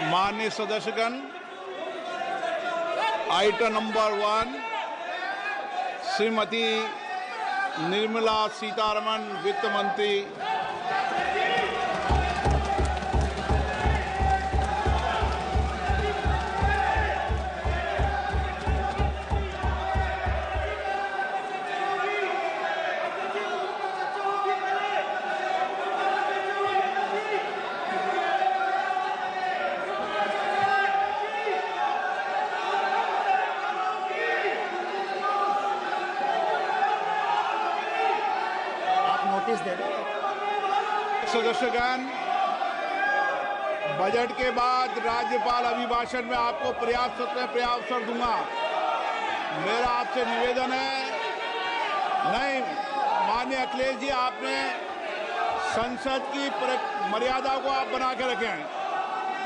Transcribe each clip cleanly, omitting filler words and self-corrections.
माननीय सदस्यगण, item number 1 Shrimati Nirmala Sitharaman वित्त मंत्री सदस्यगण, बजट के बाद राज्यपाल अभिभाषण में आपको अवसर दूंगा। मेरा आपसे निवेदन है, नहीं माननीय अखिलेश जी, आपने संसद की मर्यादा को आप बना के रखें।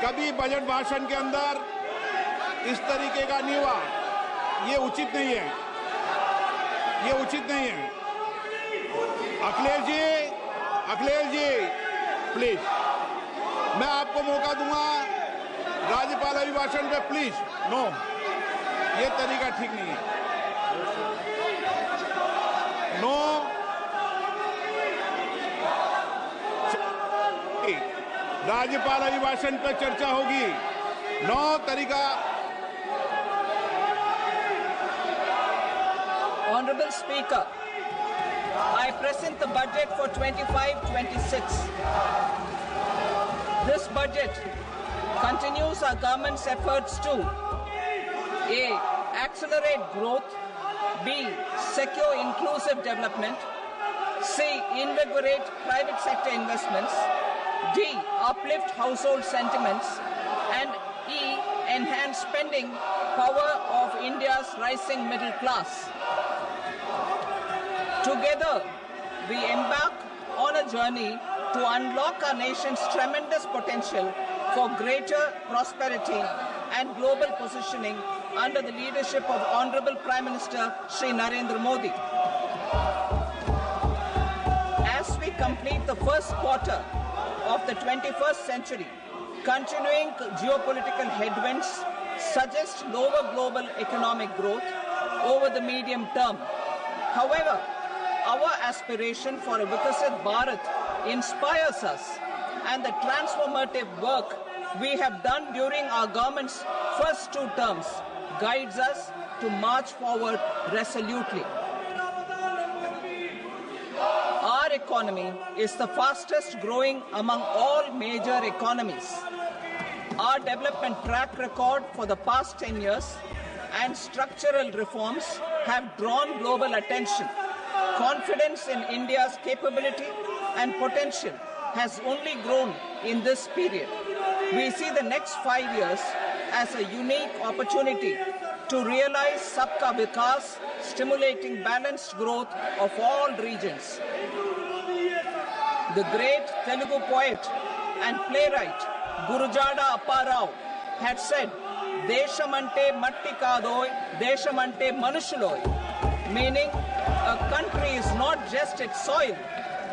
कभी बजट भाषण के अंदर इस तरीके का नहीं हुआ, ये उचित नहीं है, ये उचित नहीं है। अखिलेश जी प्लीज, मैं आपको मौका दूंगा राज्यपाल अभिभाषण पे, प्लीज। नो, ये तरीका ठीक नहीं है। नो, राज्यपाल अभिभाषण पे चर्चा होगी। नो तरीका। Honorable Speaker, I present the budget for 25-26. This budget continues our government's efforts to A. Accelerate growth, B. Secure inclusive development, C. Invigorate private sector investments, D. Uplift household sentiments, and E. Enhance spending power of India's rising middle class. Together, we embark on a journey to unlock our nation's tremendous potential for greater prosperity and global positioning under the leadership of Honorable Prime Minister Shri Narendra Modi. As we complete the first quarter of the 21st century, continuing geopolitical headwinds suggest lower global economic growth over the medium term. However, our aspiration for a Vikasit Bharat inspires us, and the transformative work we have done during our government's first 2 terms guides us to march forward resolutely. Our economy is the fastest growing among all major economies. Our development track record for the past 10 years and structural reforms have drawn global attention. Confidence in India's capability and potential has only grown in this period. We see the next 5 years as a unique opportunity to realize Sabka Vikas, stimulating balanced growth of all regions. The great Telugu poet and playwright Gurujada Apparao had said, "Deshamante matti kadoy, deshamante manushuloy," meaning a country is not just its soil,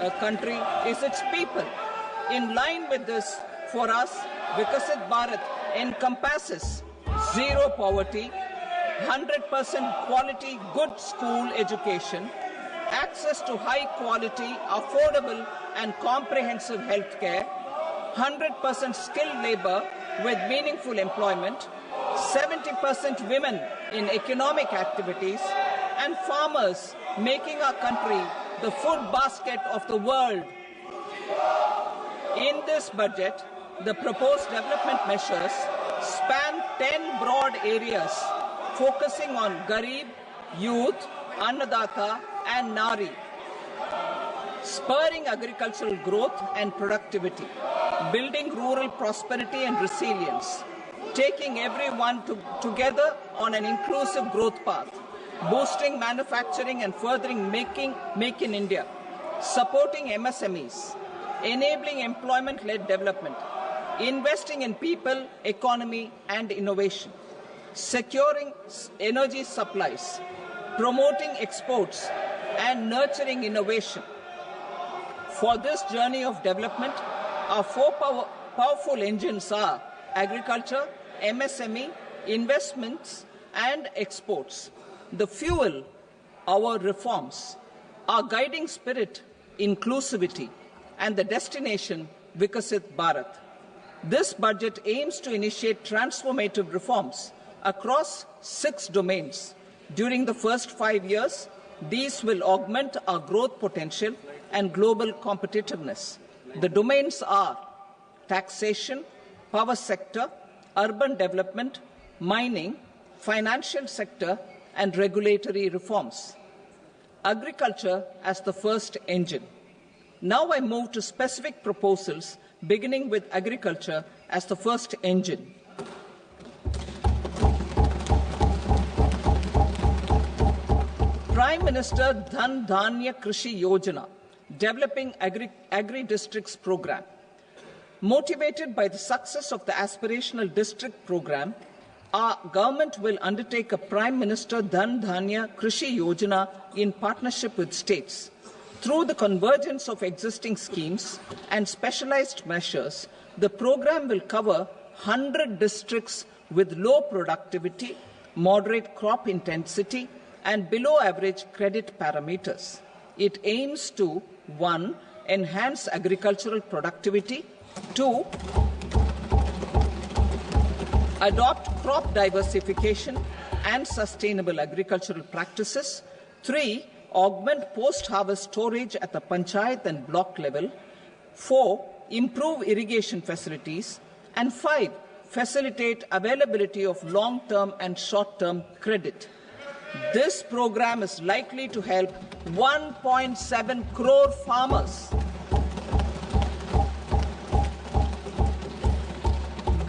a country is its people. In line with this, for us, Vikasit Bharat encompasses zero poverty, 100% quality good school education, access to high quality, affordable and comprehensive health care, 100% skilled labor with meaningful employment, 70% women in economic activities, and farmers making our country the food basket of the world. In this budget, the proposed development measures span 10 broad areas, focusing on Garib, youth, Annadata, and Nari, spurring agricultural growth and productivity, building rural prosperity and resilience, taking everyone together on an inclusive growth path, boosting manufacturing and furthering Make in India, supporting MSMEs, enabling employment-led development, investing in people, economy, and innovation, securing energy supplies, promoting exports, and nurturing innovation. For this journey of development, our 4 powerful engines are agriculture, MSME, investments and exports. The fuel, our reforms, our guiding spirit, inclusivity, and the destination, Vikasit Bharat. This budget aims to initiate transformative reforms across 6 domains. During the first 5 years, these will augment our growth potential and global competitiveness. The domains are taxation, power sector, urban development, mining, financial sector, and regulatory reforms. Agriculture as the first engine. Now I move to specific proposals, beginning with agriculture as the first engine. Prime Minister Dhan Dhanya Krishi Yojana, Developing Agri-Districts Program. Motivated by the success of the Aspirational District Program, our government will undertake a Prime Minister Dhan Dhanya Krishi Yojana in partnership with states. Through the convergence of existing schemes and specialized measures, the program will cover 100 districts with low productivity, moderate crop intensity, and below average credit parameters. It aims to 1. Enhance agricultural productivity, 2. Adopt crop diversification and sustainable agricultural practices, 3. Augment post-harvest storage at the panchayat and block level, 4. Improve irrigation facilities, and 5. Facilitate availability of long-term and short-term credit. This program is likely to help 1.7 crore farmers.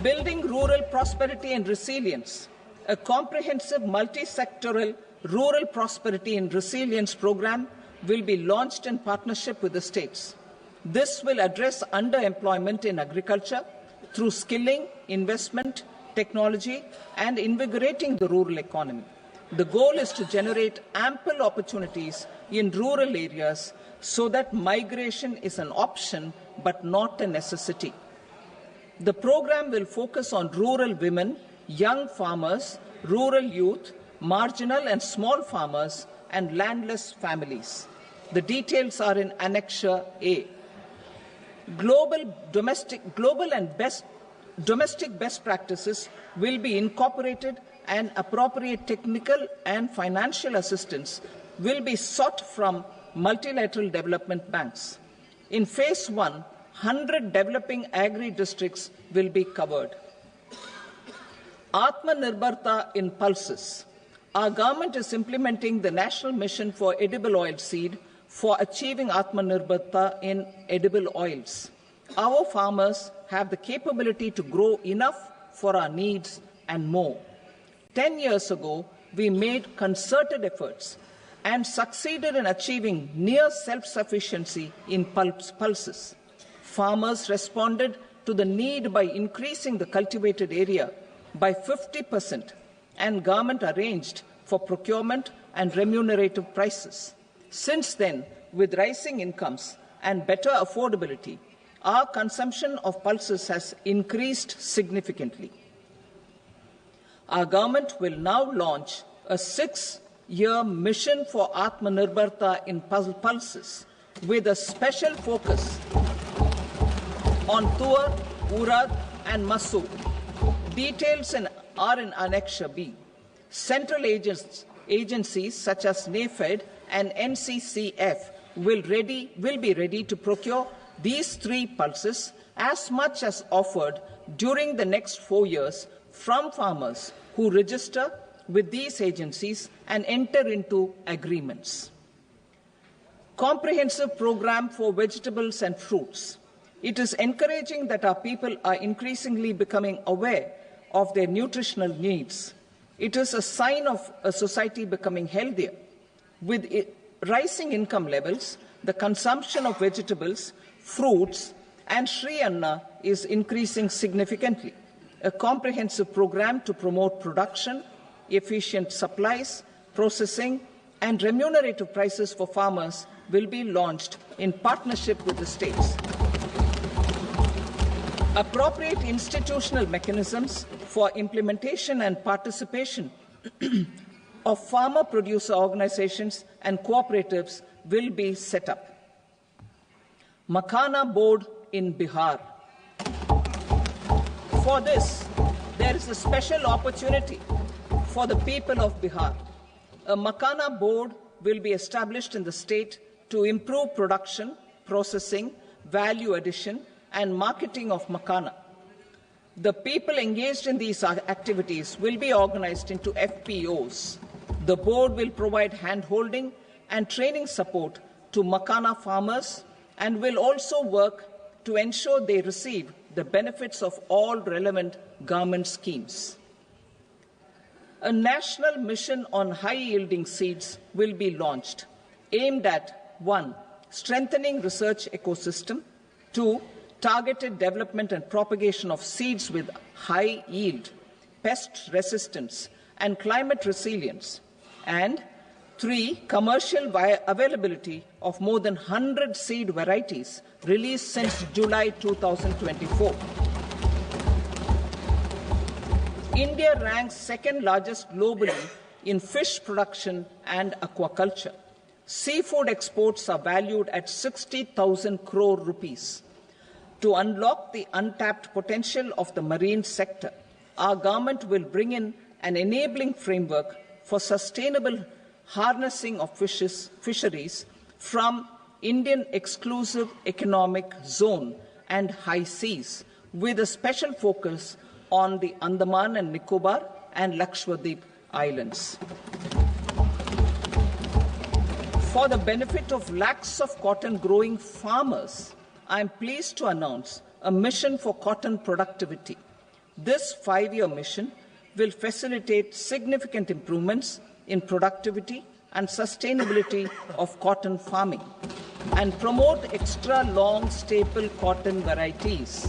Building rural prosperity and resilience. A comprehensive multi-sectoral rural prosperity and resilience program will be launched in partnership with the states. This will address underemployment in agriculture through skilling, investment, technology, and invigorating the rural economy. The goal is to generate ample opportunities in rural areas so that migration is an option but not a necessity. The program will focus on rural women, young farmers, rural youth, marginal and small farmers, and landless families. The details are in Annexure A. Domestic best practices will be incorporated, and appropriate technical and financial assistance will be sought from multilateral development banks. In Phase 1, 100 developing agri-districts will be covered. Atmanirbharta in pulses. Our government is implementing the National Mission for Edible Oilseed for achieving Atmanirbharta in edible oils. Our farmers have the capability to grow enough for our needs and more. 10 years ago, we made concerted efforts and succeeded in achieving near self-sufficiency in pulses. Farmers responded to the need by increasing the cultivated area by 50%, and government arranged for procurement and remunerative prices. Since then, with rising incomes and better affordability, our consumption of pulses has increased significantly. Our government will now launch a 6-year mission for Atmanirbharta in pulses with a special focus on Tuar, Urad and Masoor. Details are in Annexure B. Central agencies such as NAFED and NCCF will be ready to procure these 3 pulses as much as offered during the next 4 years from farmers who register with these agencies and enter into agreements. Comprehensive program for vegetables and fruits. It is encouraging that our people are increasingly becoming aware of their nutritional needs. It is a sign of a society becoming healthier. With rising income levels, the consumption of vegetables, fruits, and Sri Anna is increasing significantly. A comprehensive program to promote production, efficient supplies, processing, and remunerative prices for farmers will be launched in partnership with the states. Appropriate institutional mechanisms for implementation and participation of farmer producer organizations and cooperatives will be set up. Makhana Board in Bihar. For this, there is a special opportunity for the people of Bihar. A Makhana Board will be established in the state to improve production, processing, value addition, and marketing of makhana. The people engaged in these activities will be organized into FPOs. The board will provide hand-holding and training support to makhana farmers and will also work to ensure they receive the benefits of all relevant government schemes. A national mission on high-yielding seeds will be launched, aimed at 1. Strengthening research ecosystem, 2. Targeted development and propagation of seeds with high yield, pest resistance, and climate resilience, and 3. Commercial availability of more than 100 seed varieties released since July 2024. India ranks second largest globally in fish production and aquaculture. Seafood exports are valued at 60,000 crore rupees. To unlock the untapped potential of the marine sector, our government will bring in an enabling framework for sustainable harnessing of fisheries from Indian exclusive economic zone and high seas, with a special focus on the Andaman and Nicobar and Lakshadweep Islands. For the benefit of lakhs of cotton growing farmers, I am pleased to announce a mission for cotton productivity. This 5-year mission will facilitate significant improvements in productivity and sustainability of cotton farming and promote extra long staple cotton varieties.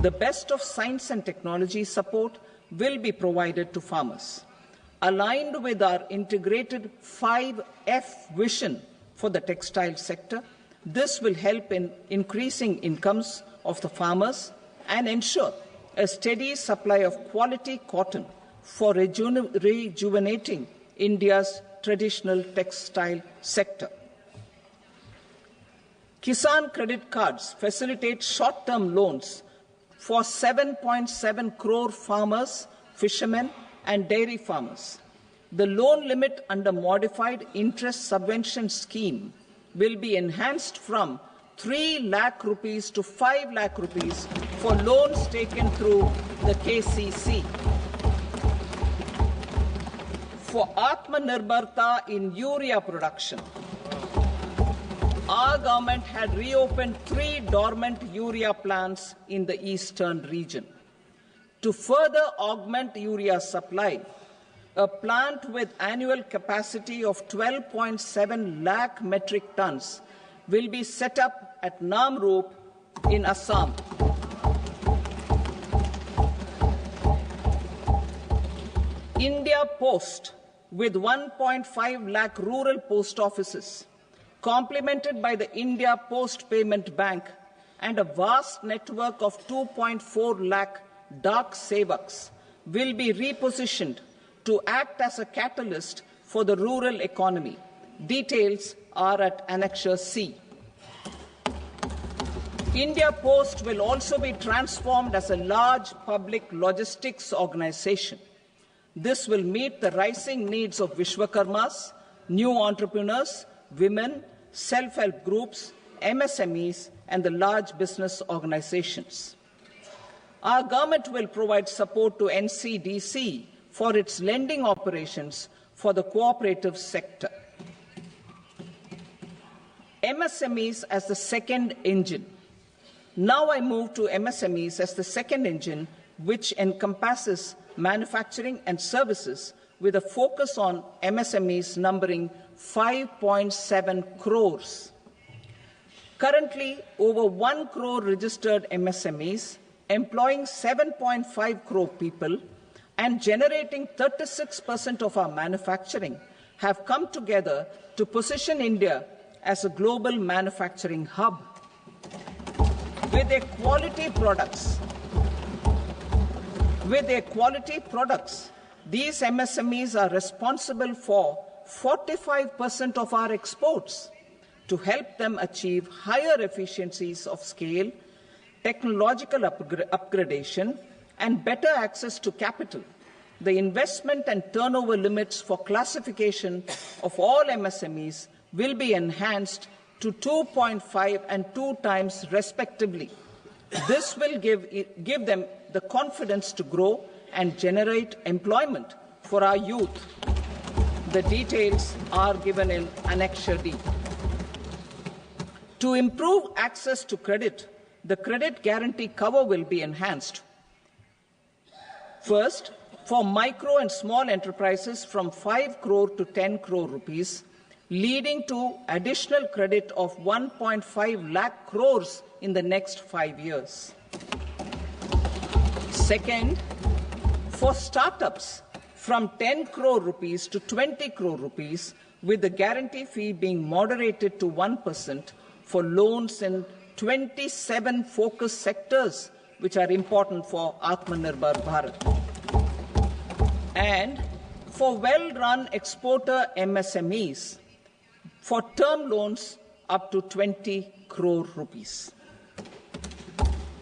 The best of science and technology support will be provided to farmers. Aligned with our integrated 5F vision for the textile sector, this will help in increasing incomes of the farmers and ensure a steady supply of quality cotton for rejuvenating India's traditional textile sector. Kisan credit cards facilitate short-term loans for 7.7 crore farmers, fishermen, and dairy farmers. The loan limit under modified interest subvention scheme will be enhanced from 3 lakh rupees to 5 lakh rupees for loans taken through the KCC. For Atmanirbharta in urea production, our government had reopened 3 dormant urea plants in the eastern region. To further augment urea supply, a plant with annual capacity of 12.7 lakh metric tons will be set up at Namrup in Assam. India Post, with 1.5 lakh rural post offices, complemented by the India Post Payment Bank and a vast network of 2.4 lakh Dak Sevaks, will be repositioned to act as a catalyst for the rural economy. Details are at Annexure C. India Post will also be transformed as a large public logistics organization. This will meet the rising needs of Vishwakarmas, new entrepreneurs, women, self-help groups, MSMEs, and the large business organizations. Our government will provide support to NCDC for its lending operations for the cooperative sector. MSMEs as the second engine. Now I move to MSMEs as the second engine, which encompasses manufacturing and services with a focus on MSMEs numbering 5.7 crores. Currently, over 1 crore registered MSMEs, employing 7.5 crore people and generating 36% of our manufacturing, have come together to position India as a global manufacturing hub. with their quality products. With their quality products, these MSMEs are responsible for 45% of our exports. To help them achieve higher efficiencies of scale, technological upgradation, and better access to capital, the investment and turnover limits for classification of all MSMEs will be enhanced to 2.5 and 2 times respectively. This will give them the confidence to grow and generate employment for our youth. The details are given in Annexure D. To improve access to credit, the credit guarantee cover will be enhanced. First, for micro and small enterprises from 5 crore to 10 crore rupees, leading to additional credit of 1.5 lakh crores in the next 5 years. Second, for startups from 10 crore rupees to 20 crore rupees, with the guarantee fee being moderated to 1% for loans in 27 focus sectors which are important for Atmanirbhar Bharat. And for well-run exporter MSMEs, for term loans up to 20 crore rupees.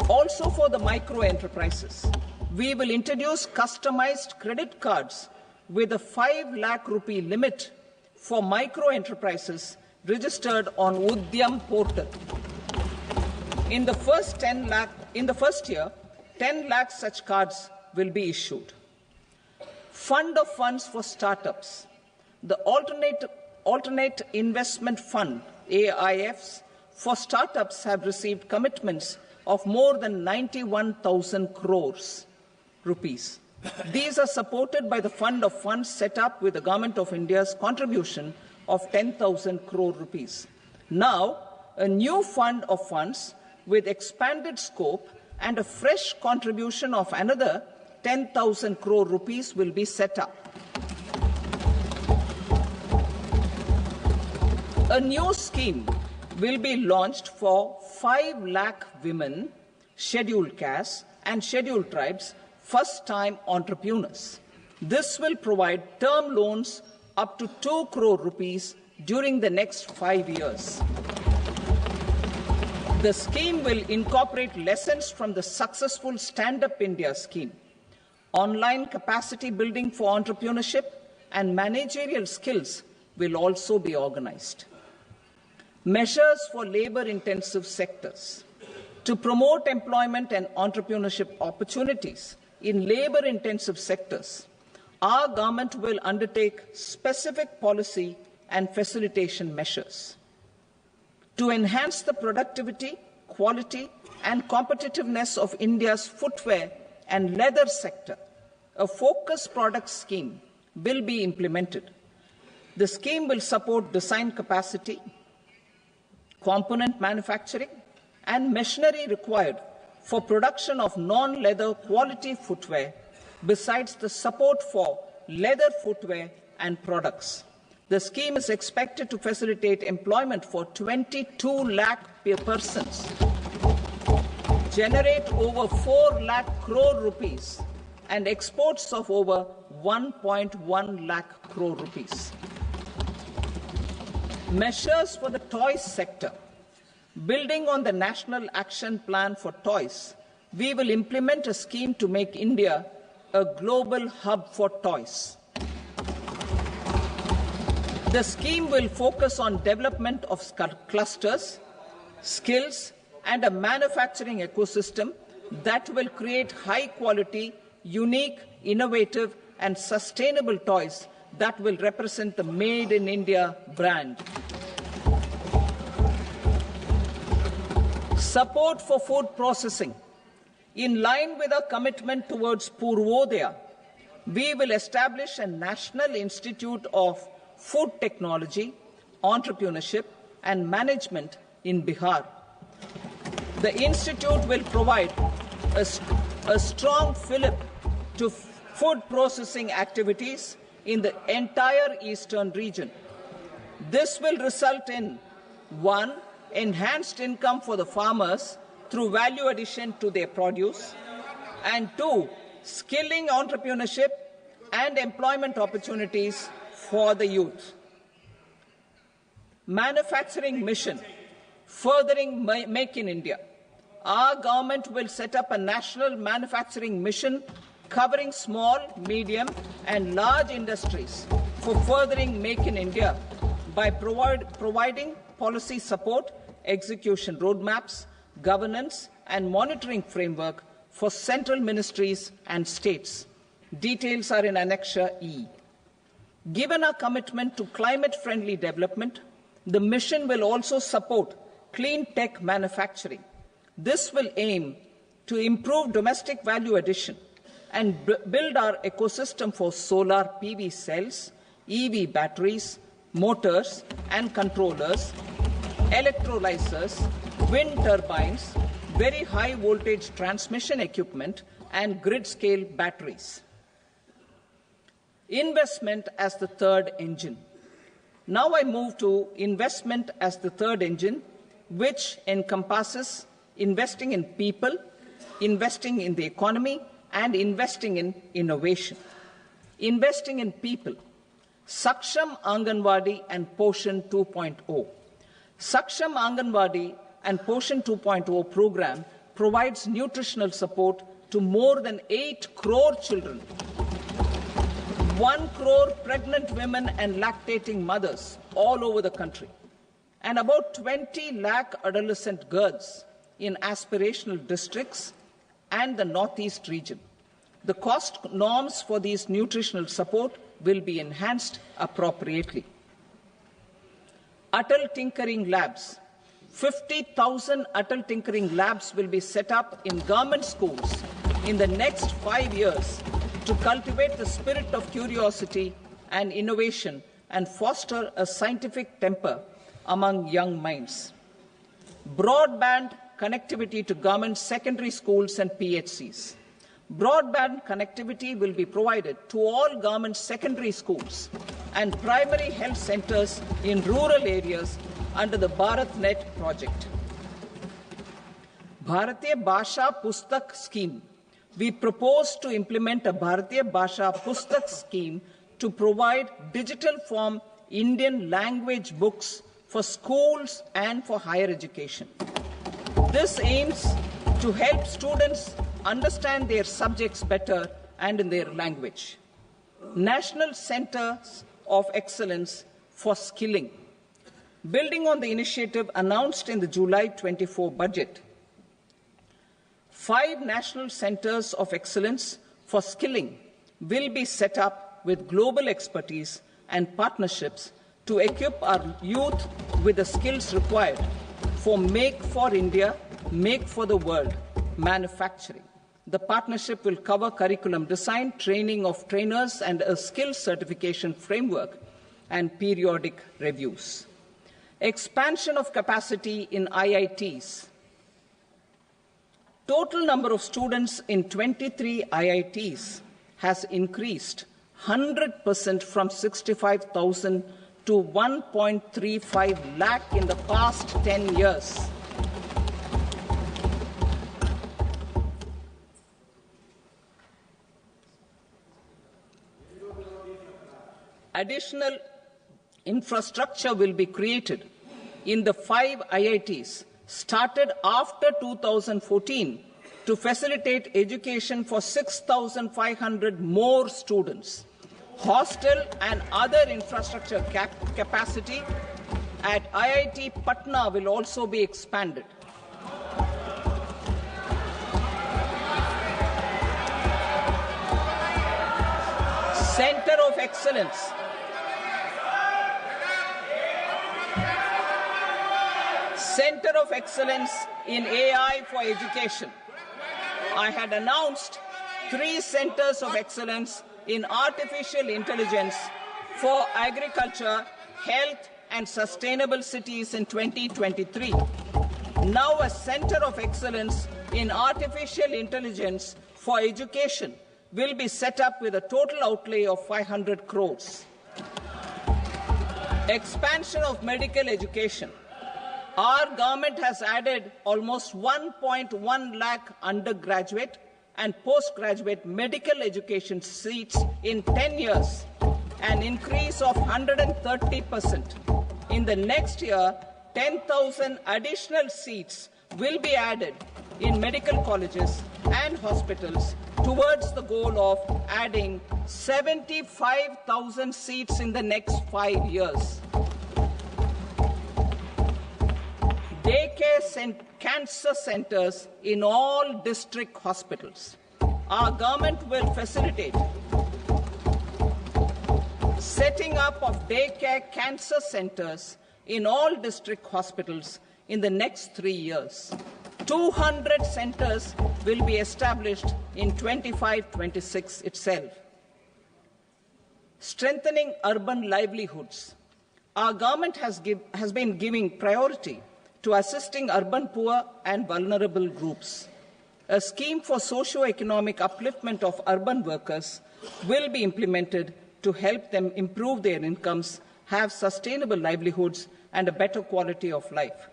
Also for the micro enterprises, we will introduce customized credit cards with a 5 lakh rupee limit for micro enterprises registered on Udyam portal. In the first year, 10 lakh such cards will be issued. Fund of funds for startups. The Alternate Investment Fund, AIFs, for startups have received commitments of more than 91,000 crores rupees. These are supported by the Fund of Funds set up with the Government of India's contribution of 10,000 crore rupees. Now, a new fund of funds with expanded scope and a fresh contribution of another 10,000 crore rupees will be set up. A new scheme will be launched for 5 lakh women, scheduled castes and scheduled tribes, first-time entrepreneurs. This will provide term loans up to 2 crore rupees during the next 5 years. The scheme will incorporate lessons from the successful Stand Up India scheme. Online capacity building for entrepreneurship and managerial skills will also be organized. Measures for labor-intensive sectors. To promote employment and entrepreneurship opportunities in labor-intensive sectors, our government will undertake specific policy and facilitation measures. To enhance the productivity, quality, and competitiveness of India's footwear and leather sector, a focused product scheme will be implemented. The scheme will support design capacity, component manufacturing, and machinery required for production of non-leather quality footwear, besides the support for leather footwear and products. The scheme is expected to facilitate employment for 22 lakh persons, generate over 4 lakh crore rupees, and exports of over 1.1 lakh crore rupees. Measures for the toys sector. Building on the National Action Plan for Toys, we will implement a scheme to make India a global hub for toys. The scheme will focus on development of clusters, skills, and a manufacturing ecosystem that will create high-quality, unique, innovative, and sustainable toys that will represent the Made in India brand. Support for food processing. In line with our commitment towards Purvodaya, we will establish a National Institute of Food Technology, Entrepreneurship and Management in Bihar. The institute will provide a strong fillip to food processing activities in the entire eastern region. This will result in, 1, enhanced income for the farmers through value addition to their produce, and 2, skilling entrepreneurship and employment opportunities for the youth. Manufacturing mission, furthering Make in India. Our government will set up a national manufacturing mission covering small, medium and large industries for furthering Make in India by providing policy support, execution roadmaps, governance and monitoring framework for central ministries and states. Details are in Annexure E. Given our commitment to climate-friendly development, the mission will also support clean tech manufacturing. This will aim to improve domestic value addition and build our ecosystem for solar PV cells, EV batteries, motors and controllers, electrolyzers, wind turbines, very high voltage transmission equipment and grid-scale batteries. Investment as the third engine. Now I move to investment as the third engine, which encompasses investing in people, investing in the economy, and investing in innovation. Investing in people. Saksham Anganwadi and Poshan 2.0. Saksham Anganwadi and Poshan 2.0 program provides nutritional support to more than 8 crore children, 1 crore pregnant women and lactating mothers all over the country, and about 20 lakh adolescent girls in aspirational districts and the Northeast region. The cost norms for these nutritional support will be enhanced appropriately. Atal Tinkering Labs. 50,000 Atal Tinkering Labs will be set up in government schools in the next 5 years to cultivate the spirit of curiosity and innovation and foster a scientific temper among young minds. Broadband connectivity to government secondary schools and PHCs. Broadband connectivity will be provided to all government secondary schools and primary health centers in rural areas under the BharatNet project. Bharatiya Bhasha Pustak Scheme. We propose to implement a Bharatiya Bhasha Pustak scheme to provide digital form Indian language books for schools and for higher education. This aims to help students understand their subjects better and in their language. National Centers of Excellence for Skilling. Building on the initiative announced in the July 24 budget, 5 national centers of excellence for skilling will be set up with global expertise and partnerships to equip our youth with the skills required for Make for India, Make for the World manufacturing. The partnership will cover curriculum design, training of trainers, and a skills certification framework and periodic reviews. Expansion of capacity in IITs. Total number of students in 23 IITs has increased 100% from 65,000 to 1.35 lakh in the past 10 years. Additional infrastructure will be created in the 5 IITs started after 2014 to facilitate education for 6,500 more students. Hostel and other infrastructure capacity at IIT Patna will also be expanded. Center of Excellence. Center of Excellence in AI for Education. I had announced 3 centers of excellence in artificial intelligence for agriculture, health, and sustainable cities in 2023. Now a center of excellence in artificial intelligence for education will be set up with a total outlay of 500 crores. Expansion of medical education. Our government has added almost 1.1 lakh undergraduate and postgraduate medical education seats in 10 years, an increase of 130%. In the next year, 10,000 additional seats will be added in medical colleges and hospitals towards the goal of adding 75,000 seats in the next 5 years. Daycare cancer centers in all district hospitals. Our government will facilitate setting up of daycare cancer centers in all district hospitals in the next 3 years. 200 centers will be established in 25-26 itself. Strengthening urban livelihoods. Our government has been giving priority to assisting urban poor and vulnerable groups. A scheme for socio-economic upliftment of urban workers will be implemented to help them improve their incomes, have sustainable livelihoods, and a better quality of life.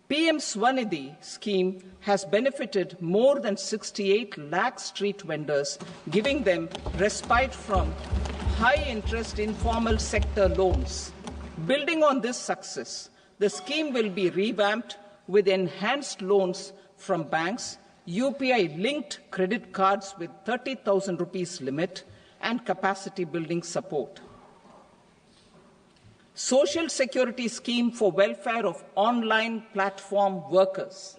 PM Swanidhi scheme has benefited more than 68 lakh street vendors, giving them respite from high-interest informal sector loans. Building on this success, the scheme will be revamped with enhanced loans from banks, UPI-linked credit cards with 30,000 rupees limit, and capacity building support. Social Security Scheme for welfare of online platform workers.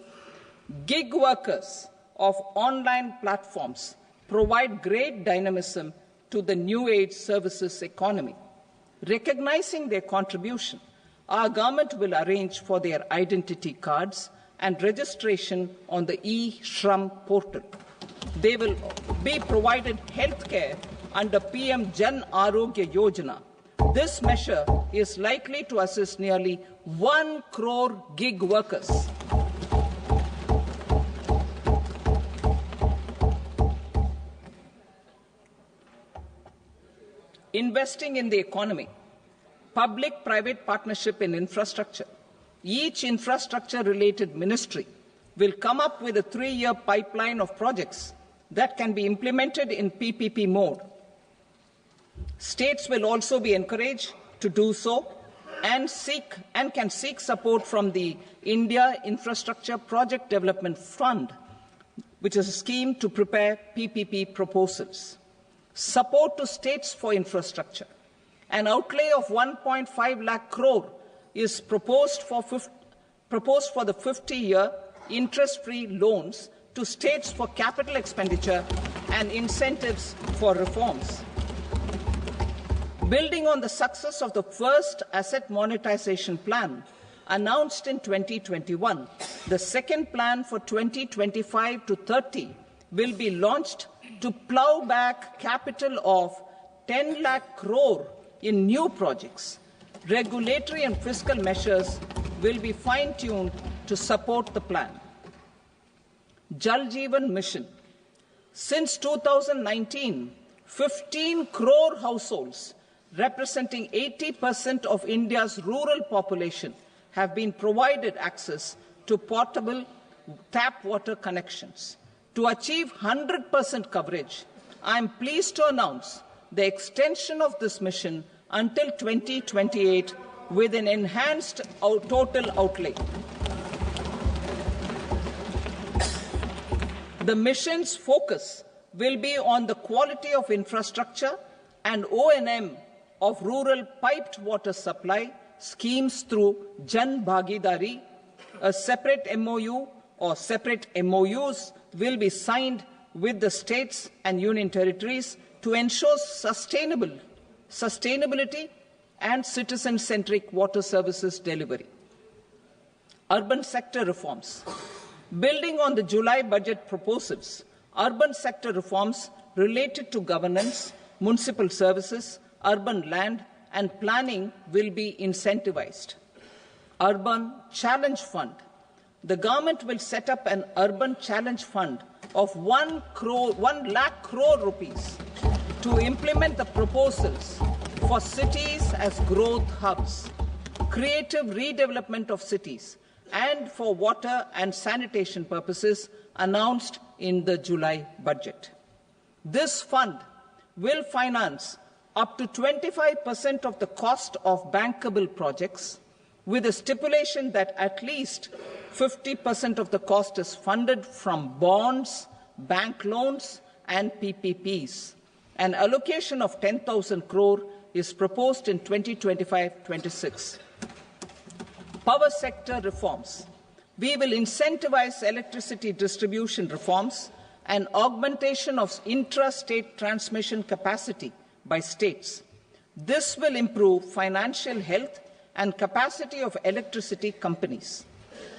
Gig workers of online platforms provide great dynamism to the new age services economy. Recognizing their contribution, our government will arrange for their identity cards and registration on the e-Shram portal. They will be provided healthcare under PM Jan Arogya Yojana. This measure is likely to assist nearly 1 crore gig workers. Investing in the economy. Public-private partnership in infrastructure. Each infrastructure-related ministry will come up with a 3-year pipeline of projects that can be implemented in PPP mode. States will also be encouraged to do so and can seek support from the India Infrastructure Project Development Fund, which is a scheme to prepare PPP proposals. Support to states for infrastructure. An outlay of 1.5 lakh crore is proposed for the 50-year interest-free loans to states for capital expenditure and incentives for reforms. Building on the success of the first asset monetization plan announced in 2021, the second plan for 2025 to 30 will be launched to plow back capital of 10 lakh crore in new projects. Regulatory and fiscal measures will be fine-tuned to support the plan. Jal Jeevan Mission. Since 2019, 15 crore households representing 80% of India's rural population have been provided access to portable tap water connections. To achieve 100% coverage, I am pleased to announce the extension of this mission until 2028 with an enhanced total outlay. The mission's focus will be on the quality of infrastructure and O&M of rural piped water supply schemes through Jan Bhagidari. A separate MOU or separate MOUs will be signed with the states and union territories to ensure sustainability and citizen-centric water services delivery. Urban sector reforms. Building on the July budget proposals, urban sector reforms related to governance, municipal services, urban land and planning will be incentivized. Urban Challenge Fund. The government will set up an Urban Challenge Fund of 1 lakh crore rupees to implement the proposals for cities as growth hubs. creative redevelopment of cities and for water and sanitation purposes announced in the July budget. This fund will finance up to 25% of the cost of bankable projects, with a stipulation that at least 50% of the cost is funded from bonds, bank loans and PPPs. An allocation of 10,000 crore is proposed in 2025-26. Power sector reforms. We will incentivize electricity distribution reforms and augmentation of intra-state transmission capacity by states. This will improve financial health and capacity of electricity companies.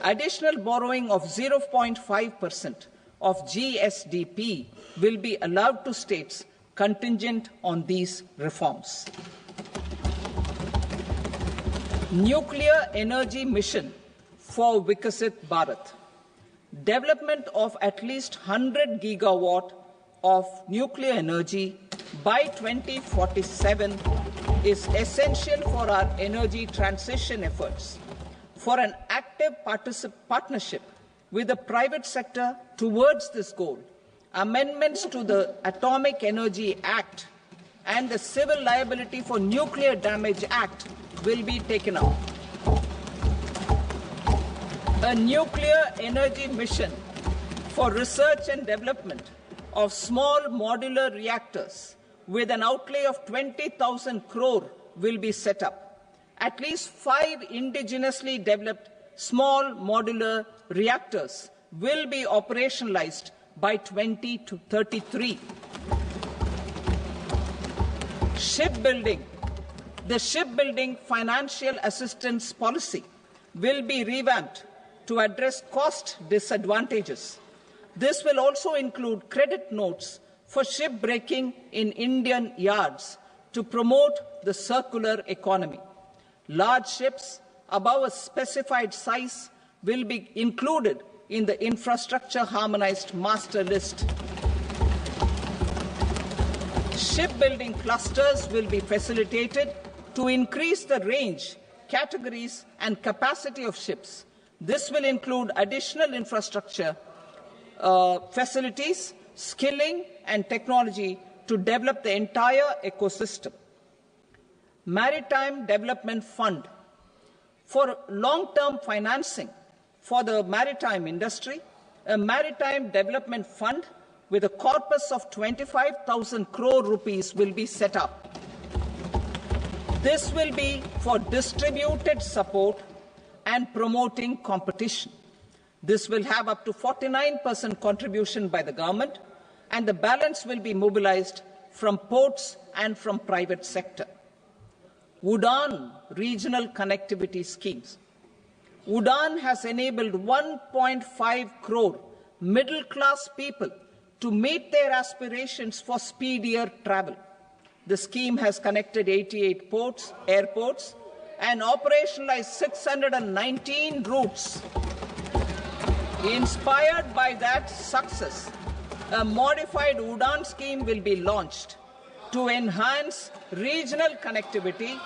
Additional borrowing of 0.5% of GSDP will be allowed to states contingent on these reforms. Nuclear energy mission for Vikasit Bharat. Development of at least 100 gigawatt of nuclear energy by 2047 is essential for our energy transition efforts. For an active partnership with the private sector towards this goal, amendments to the Atomic Energy Act and the Civil Liability for Nuclear Damage Act will be taken up. A nuclear energy mission for research and development of small modular reactors with an outlay of 20,000 crore will be set up. At least 5 indigenously developed small modular reactors will be operationalized by 2033. Shipbuilding. The shipbuilding financial assistance policy will be revamped to address cost disadvantages. This will also include credit notes for shipbreaking in Indian yards to promote the circular economy. Large ships above a specified size will be included in the infrastructure harmonized master list. Shipbuilding clusters will be facilitated to increase the range, categories and capacity of ships. This will include additional infrastructure, facilities, skilling and technology to develop the entire ecosystem. Maritime Development Fund. For long-term financing for the maritime industry, a Maritime Development Fund with a corpus of 25,000 crore rupees will be set up. This will be for distributed support and promoting competition. This will have up to 49% contribution by the government, and the balance will be mobilized from ports and from private sector. UDAN regional connectivity schemes. UDAN has enabled 1.5 crore middle-class people to meet their aspirations for speedier travel. The scheme has connected 88 airports, and operationalized 619 routes. Inspired by that success, a modified UDAN scheme will be launched to enhance regional connectivity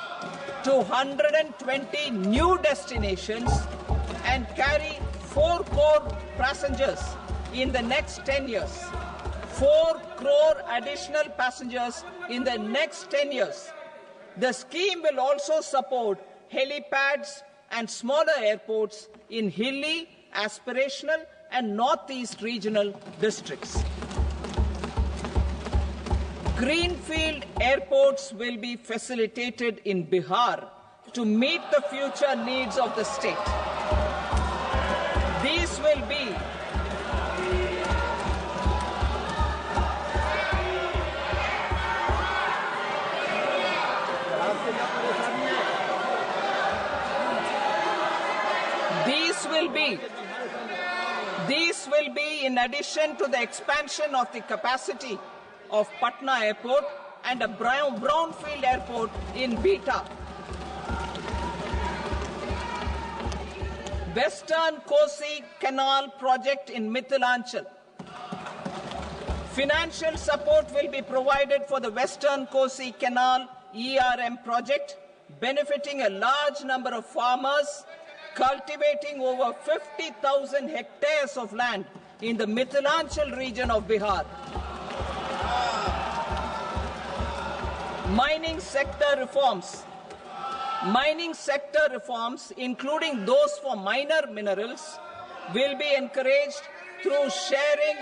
to 120 new destinations and carry 4 crore passengers in the next 10 years. 4 crore additional passengers in the next 10 years. The scheme will also support helipads and smaller airports in hilly, aspirational and northeast regional districts. Greenfield airports will be facilitated in Bihar to meet the future needs of the state. These will be These will be in addition to the expansion of the capacity of Patna Airport and a brownfield airport in Beta. Western Kosi Canal project in Mithilanchal. Financial support will be provided for the Western Kosi Canal ERM project benefiting a large number of farmers cultivating over 50,000 hectares of land in the Mithilanchal region of Bihar. Mining sector reforms, including those for minor minerals, will be encouraged through sharing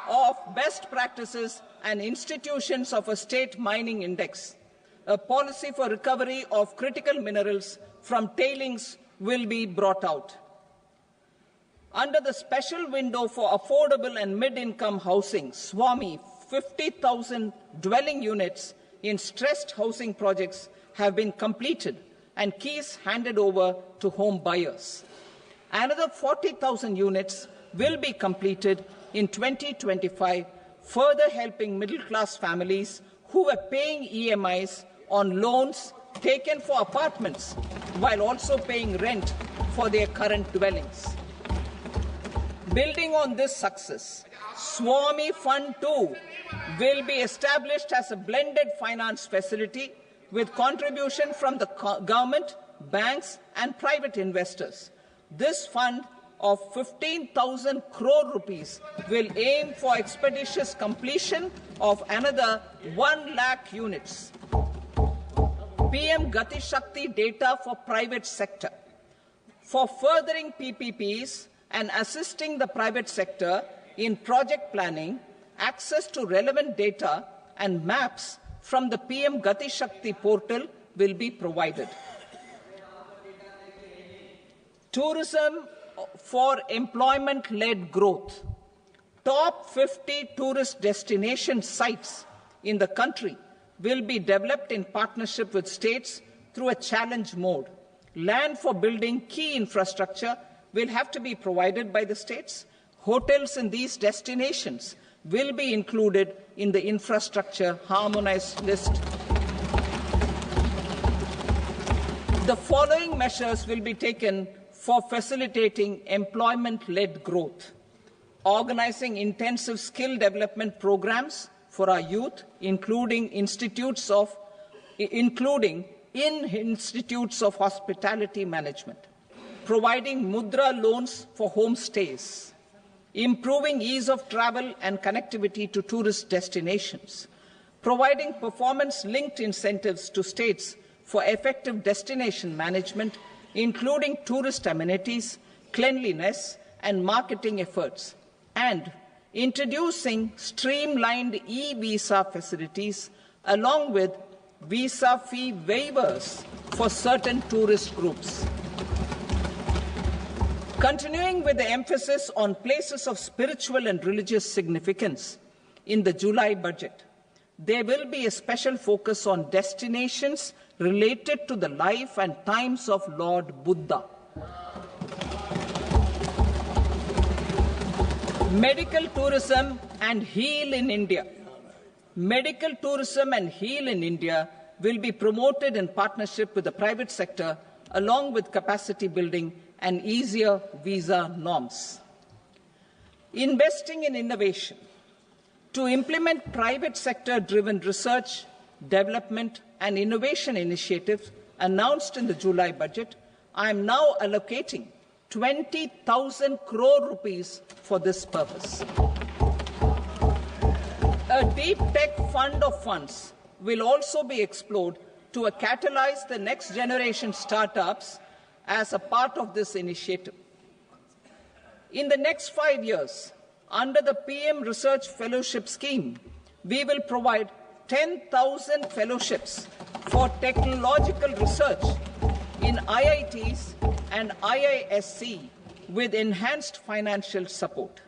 of best practices and institutions of a state mining index. A policy for recovery of critical minerals from tailings will be brought out. Under the special window for affordable and mid-income housing, SWAMI, 50,000 dwelling units in stressed housing projects have been completed and keys handed over to home buyers. Another 40,000 units will be completed in 2025, further helping middle-class families who were paying EMIs on loans taken for apartments while also paying rent for their current dwellings. Building on this success, SWAMI Fund 2 will be established as a blended finance facility with contribution from the government, banks and private investors. This fund of 15,000 crore rupees will aim for expeditious completion of another 1 lakh units. PM Gati Shakti data for private sector. For furthering PPPs and assisting the private sector in project planning, access to relevant data and maps from the PM Gati Shakti portal will be provided. Tourism for employment-led growth. Top 50 tourist destination sites in the country will be developed in partnership with states through a challenge mode. Land for building key infrastructure will have to be provided by the states. Hotels in these destinations will be included in the infrastructure harmonized list. The following measures will be taken for facilitating employment-led growth: organizing intensive skill development programs for our youth, including in institutes of hospitality management, providing mudra loans for homestays, improving ease of travel and connectivity to tourist destinations, providing performance-linked incentives to states for effective destination management, including tourist amenities, cleanliness, and marketing efforts, and introducing streamlined e-visa facilities along with visa fee waivers for certain tourist groups. Continuing with the emphasis on places of spiritual and religious significance, in the July budget, there will be a special focus on destinations related to the life and times of Lord Buddha. Medical tourism and heal in India. Medical tourism and heal in India will be promoted in partnership with the private sector, along with capacity building and easier visa norms. Investing in innovation. To implement private sector-driven research, development and innovation initiatives announced in the July budget, I am now allocating 20,000 crore rupees for this purpose. A deep tech fund of funds will also be explored to catalyze the next generation startups as a part of this initiative. In the next 5 years, under the PM Research Fellowship Scheme, we will provide 10,000 fellowships for technological research in IITs and IISc with enhanced financial support.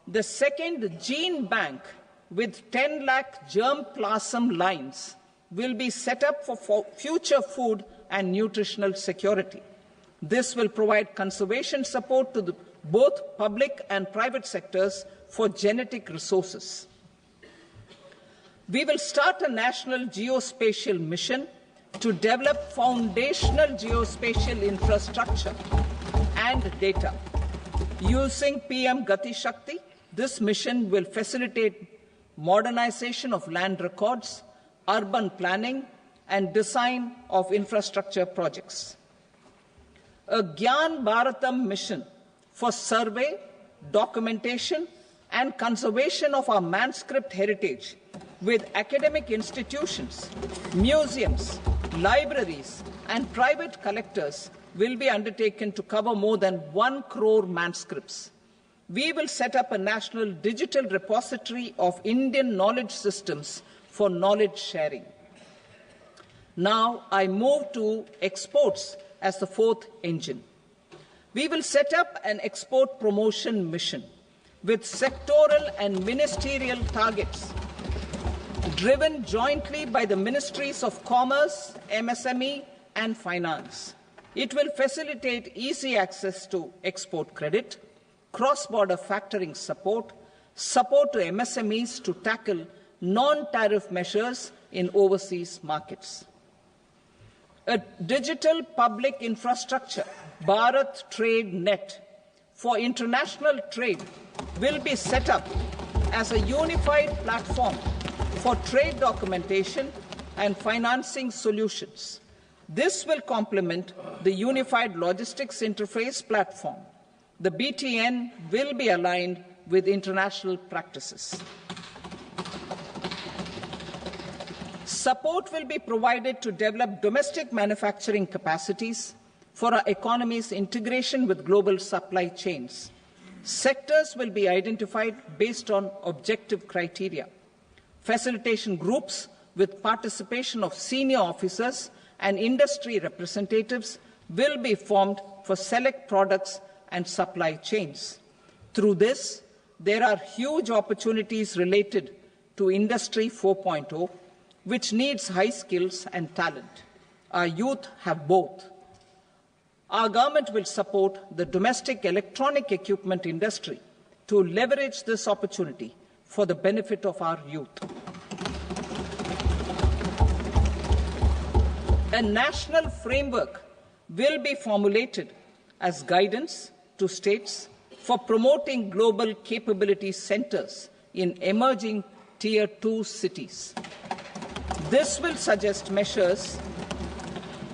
The second gene bank with 10 lakh germplasm lines will be set up for future food and nutritional security. This will provide conservation support to both public and private sectors for genetic resources. We will start a national geospatial mission to develop foundational geospatial infrastructure and data. Using PM Gati Shakti, this mission will facilitate modernization of land records, urban planning, and design of infrastructure projects. A Gyan Bharatam mission for survey, documentation, and conservation of our manuscript heritage with academic institutions, museums, libraries, and private collectors will be undertaken to cover more than 1 crore manuscripts. We will set up a national digital repository of Indian knowledge systems for knowledge sharing. Now I move to exports as the fourth engine. We will set up an export promotion mission with sectoral and ministerial targets driven jointly by the Ministries of Commerce, MSME, and Finance. It will facilitate easy access to export credit, cross-border factoring support, support to MSMEs to tackle non-tariff measures in overseas markets. A digital public infrastructure, Bharat Trade Net, for international trade will be set up as a unified platform for trade documentation and financing solutions. This will complement the Unified Logistics Interface platform. The BTN will be aligned with international practices. Support will be provided to develop domestic manufacturing capacities for our economy's integration with global supply chains. Sectors will be identified based on objective criteria. Facilitation groups with participation of senior officers and industry representatives will be formed for select products and supply chains. Through this, there are huge opportunities related to Industry 4.0, which needs high skills and talent. Our youth have both. Our government will support the domestic electronic equipment industry to leverage this opportunity for the benefit of our youth. A national framework will be formulated as guidance to states for promoting global capability centers in emerging Tier 2 cities. This will suggest measures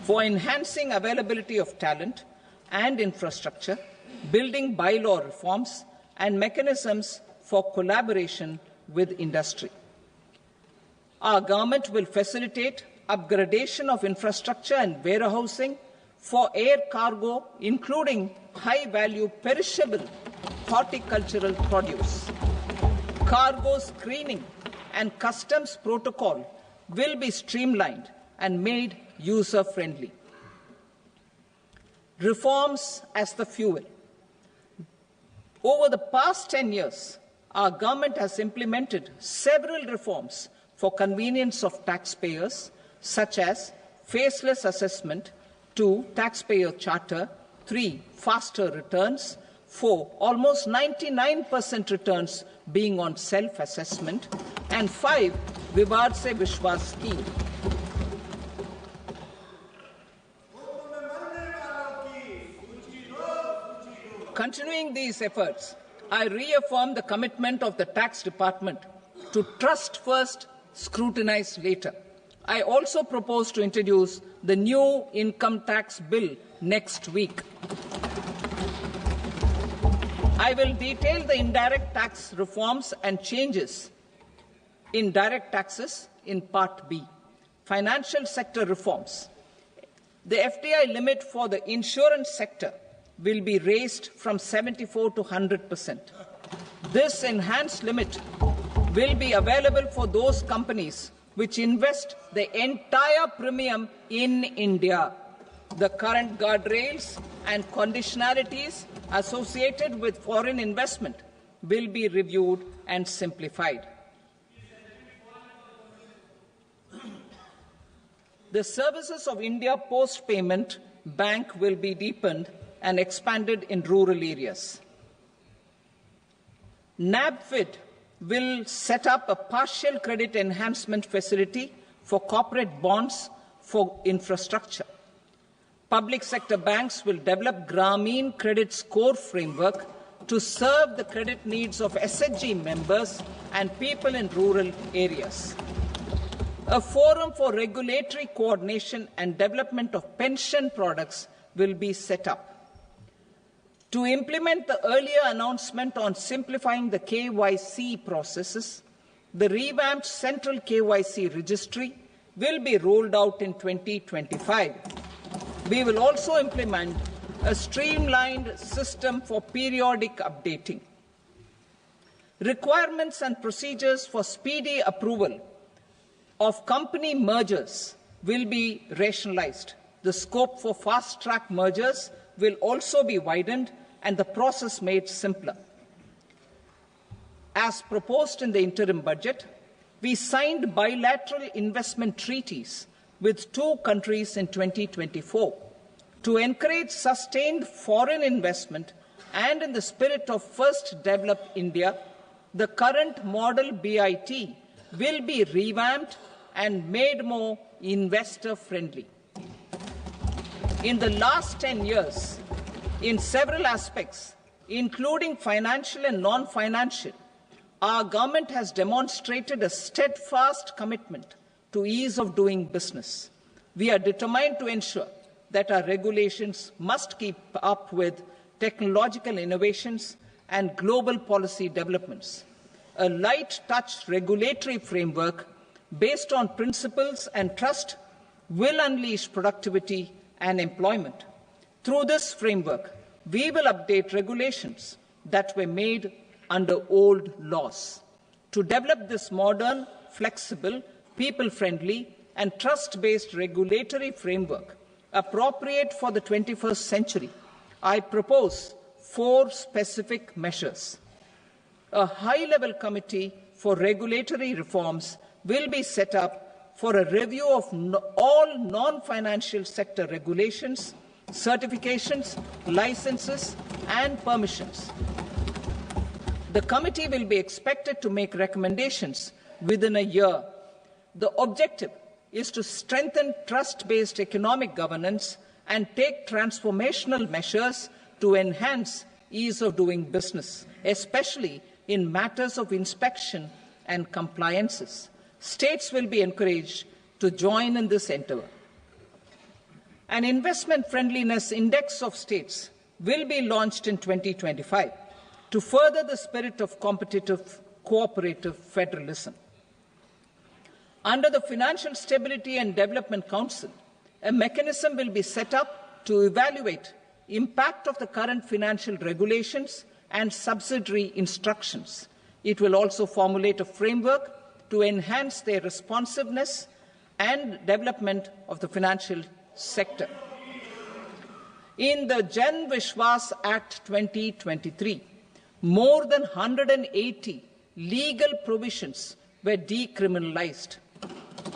for enhancing availability of talent and infrastructure, building bylaw reforms, and mechanisms for collaboration with industry. Our government will facilitate upgradation of infrastructure and warehousing for air cargo, including high-value perishable horticultural produce. Cargo screening and customs protocol will be streamlined and made user-friendly. Reforms as the fuel. Over the past 10 years, our government has implemented several reforms for convenience of taxpayers, such as faceless assessment, 2, taxpayer charter, 3, faster returns, 4, almost 99% returns being on self-assessment, and 5, Vivad Se Vishwas scheme. Continuing these efforts, I reaffirm the commitment of the Tax Department to trust first, scrutinize later. I also propose to introduce the new income tax bill next week. I will detail the indirect tax reforms and changes in direct taxes in Part B. Financial sector reforms. The FDI limit for the insurance sector will be raised from 74 to 100%. This enhanced limit will be available for those companies which invest the entire premium in India. The current guardrails and conditionalities associated with foreign investment will be reviewed and simplified. The services of India Post Payment Bank will be deepened and expanded in rural areas. NABFID will set up a partial credit enhancement facility for corporate bonds for infrastructure. Public sector banks will develop Grameen Credit Score framework to serve the credit needs of SHG members and people in rural areas. A forum for regulatory coordination and development of pension products will be set up. To implement the earlier announcement on simplifying the KYC processes, the revamped Central KYC Registry will be rolled out in 2025. We will also implement a streamlined system for periodic updating. Requirements and procedures for speedy approval of company mergers will be rationalized. The scope for fast-track mergers will also be widened and the process made simpler. As proposed in the interim budget, we signed bilateral investment treaties with 2 countries in 2024 to encourage sustained foreign investment, and in the spirit of First Develop India, the current model BIT will be revamped and made more investor-friendly. In the last 10 years, in several aspects, including financial and non-financial, our government has demonstrated a steadfast commitment to ease of doing business. We are determined to ensure that our regulations must keep up with technological innovations and global policy developments. A light-touch regulatory framework based on principles and trust will unleash productivity and employment. Through this framework, we will update regulations that were made under old laws. To develop this modern, flexible, people-friendly and trust-based regulatory framework appropriate for the 21st century, I propose 4 specific measures. A high-level committee for regulatory reforms will be set up for a review of all non-financial sector regulations, certifications, licenses, and permissions. The committee will be expected to make recommendations within a year. The objective is to strengthen trust-based economic governance and take transformational measures to enhance ease of doing business, especially in matters of inspection and compliances. States will be encouraged to join in this endeavour. An investment friendliness index of states will be launched in 2025 to further the spirit of competitive, cooperative federalism. Under the Financial Stability and Development Council, a mechanism will be set up to evaluate impact of the current financial regulations and subsidiary instructions. It will also formulate a framework to enhance their responsiveness and development of the financial sector. In the Jan Vishwas Act 2023, more than 180 legal provisions were decriminalized.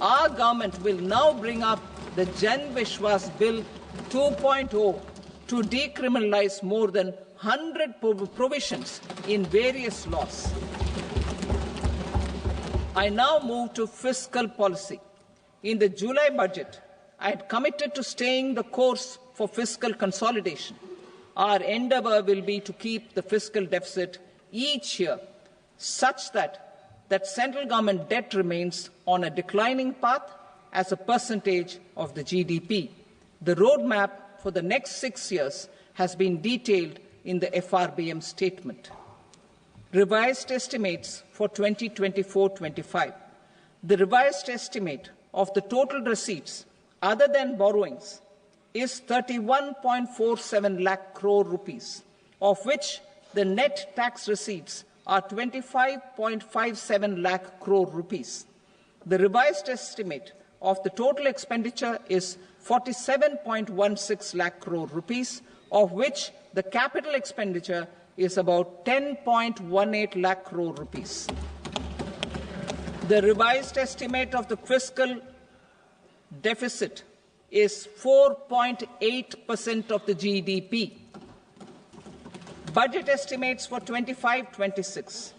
Our government will now bring up the Jan Vishwas Bill 2.0 to decriminalize more than 100 provisions in various laws. I now move to fiscal policy. In the July budget, I had committed to staying the course for fiscal consolidation. Our endeavour will be to keep the fiscal deficit each year such that central government debt remains on a declining path as a percentage of the GDP. The roadmap for the next 6 years has been detailed in the FRBM statement. Revised estimates for 2024-25. The revised estimate of the total receipts other than borrowings is 31.47 lakh crore rupees, of which the net tax receipts are 25.57 lakh crore rupees. The revised estimate of the total expenditure is 47.16 lakh crore rupees, of which the capital expenditure is about 10.18 lakh crore rupees. The revised estimate of the fiscal deficit is 4.8% of the GDP. Budget estimates for 25-26.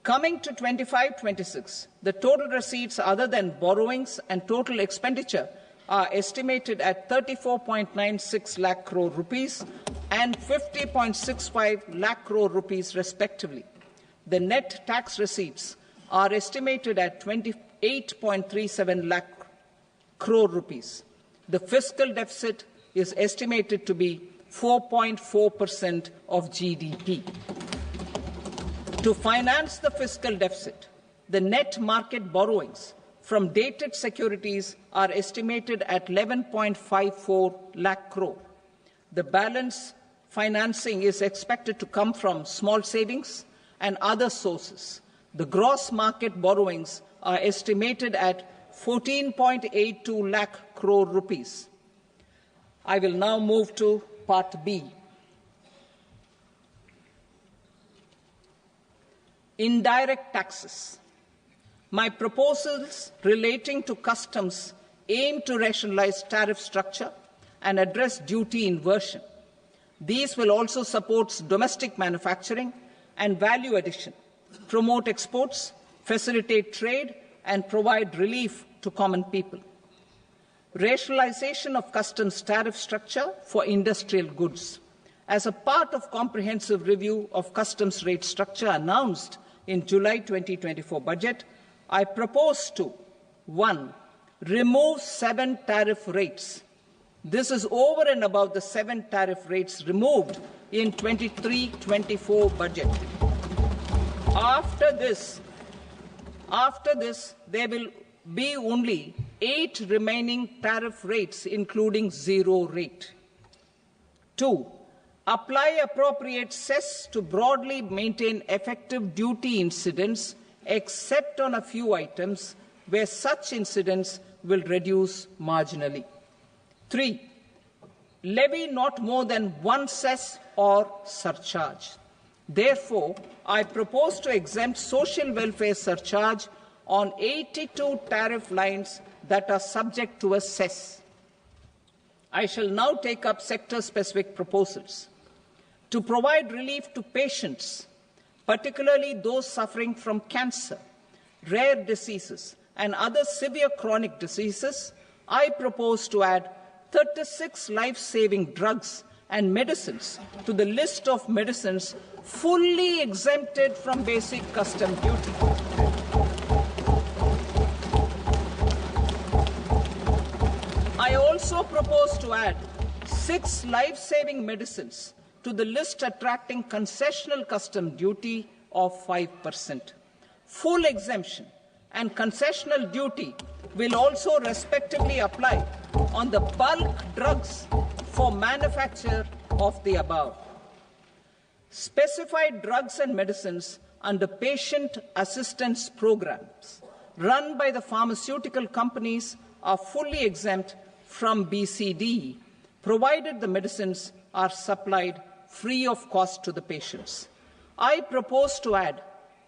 Coming to 25-26, the total receipts other than borrowings and total expenditure are estimated at 34.96 lakh crore rupees and 50.65 lakh crore rupees respectively. The net tax receipts are estimated at 8.37 lakh crore rupees. The fiscal deficit is estimated to be 4.4% of GDP. To finance the fiscal deficit, the net market borrowings from dated securities are estimated at 11.54 lakh crore. The balance financing is expected to come from small savings and other sources. The gross market borrowings are estimated at 14.82 lakh crore rupees. I will now move to Part B. Indirect taxes. My proposals relating to customs aim to rationalize tariff structure and address duty inversion. These will also support domestic manufacturing and value addition, promote exports, facilitate trade, and provide relief to common people. Rationalization of customs tariff structure for industrial goods. As a part of comprehensive review of customs rate structure announced in July 2024 budget, I propose to 1. Remove 7 tariff rates. This is over and above the 7 tariff rates removed in 23-24 budget. After this, there will be only 8 remaining tariff rates, including 0 rate. 2. Apply appropriate cess to broadly maintain effective duty incidence, except on a few items where such incidence will reduce marginally. 3. Levy not more than 1 cess or surcharge. Therefore, I propose to exempt social welfare surcharge on 82 tariff lines that are subject to a cess. I shall now take up sector-specific proposals. To provide relief to patients, particularly those suffering from cancer, rare diseases, and other severe chronic diseases, I propose to add 36 life-saving drugs and medicines to the list of medicines fully exempted from basic custom duty. I also propose to add 6 life-saving medicines to the list attracting concessional custom duty of 5%. Full exemption and concessional duty will also respectively apply on the bulk drugs for manufacture of the above. Specified drugs and medicines under patient assistance programs run by the pharmaceutical companies are fully exempt from BCD, provided the medicines are supplied free of cost to the patients. I propose to add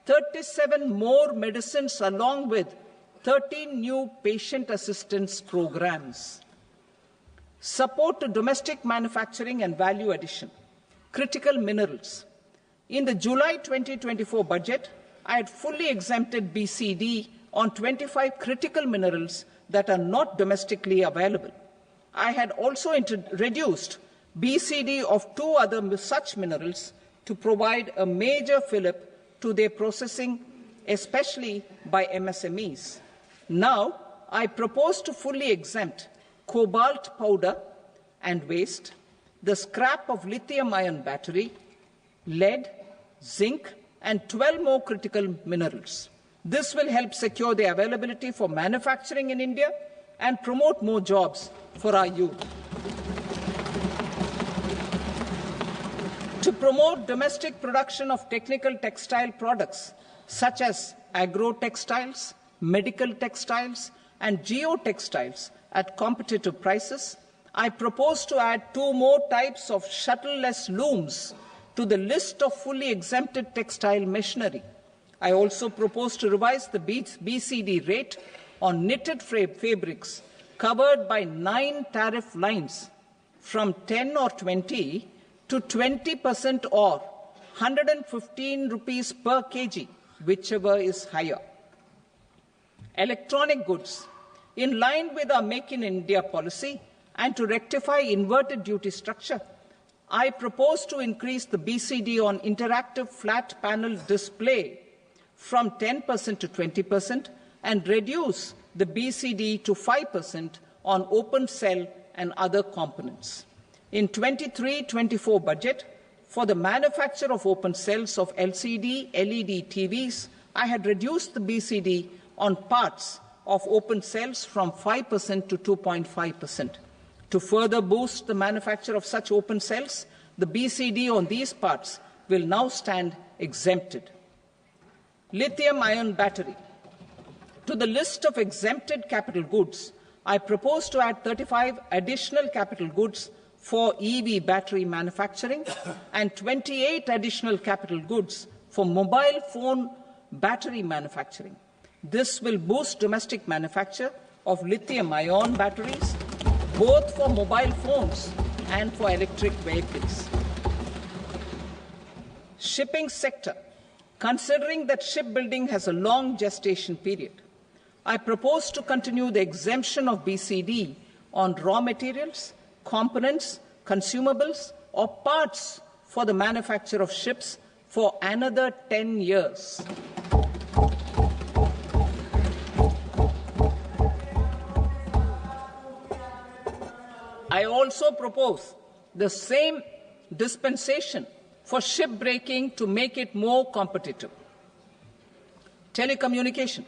37 more medicines along with 13 new patient assistance programs. Support to domestic manufacturing and value addition. Critical minerals. In the July 2024 budget, I had fully exempted BCD on 25 critical minerals that are not domestically available. I had also reduced BCD of 2 other such minerals to provide a major fillip to their processing, especially by MSMEs. Now, I propose to fully exempt cobalt powder and waste, the scrap of lithium-ion battery, lead, zinc, and 12 more critical minerals. This will help secure their availability for manufacturing in India and promote more jobs for our youth. To promote domestic production of technical textile products such as agro-textiles, medical textiles, and geotextiles at competitive prices, I propose to add 2 more types of shuttle-less looms to the list of fully exempted textile machinery. I also propose to revise the BCD rate on knitted fabrics covered by 9 tariff lines from 10 or 20 to 20% or 115 rupees per kg, whichever is higher. Electronic goods. In line with our Make in India policy and to rectify inverted duty structure, I propose to increase the BCD on interactive flat panel display from 10% to 20% and reduce the BCD to 5% on open cell and other components. In 23-24 budget, for the manufacture of open cells of LCD, LED TVs, I had reduced the BCD on parts of open cells from 5% to 2.5%. To further boost the manufacture of such open cells, the BCD on these parts will now stand exempted. Lithium-ion battery. To the list of exempted capital goods, I propose to add 35 additional capital goods for EV battery manufacturing and 28 additional capital goods for mobile phone battery manufacturing. This will boost domestic manufacture of lithium-ion batteries, both for mobile phones and for electric vehicles. Shipping sector. Considering that shipbuilding has a long gestation period, I propose to continue the exemption of BCD on raw materials, components, consumables, or parts for the manufacture of ships for another 10 years. I also propose the same dispensation for shipbreaking to make it more competitive. Telecommunication.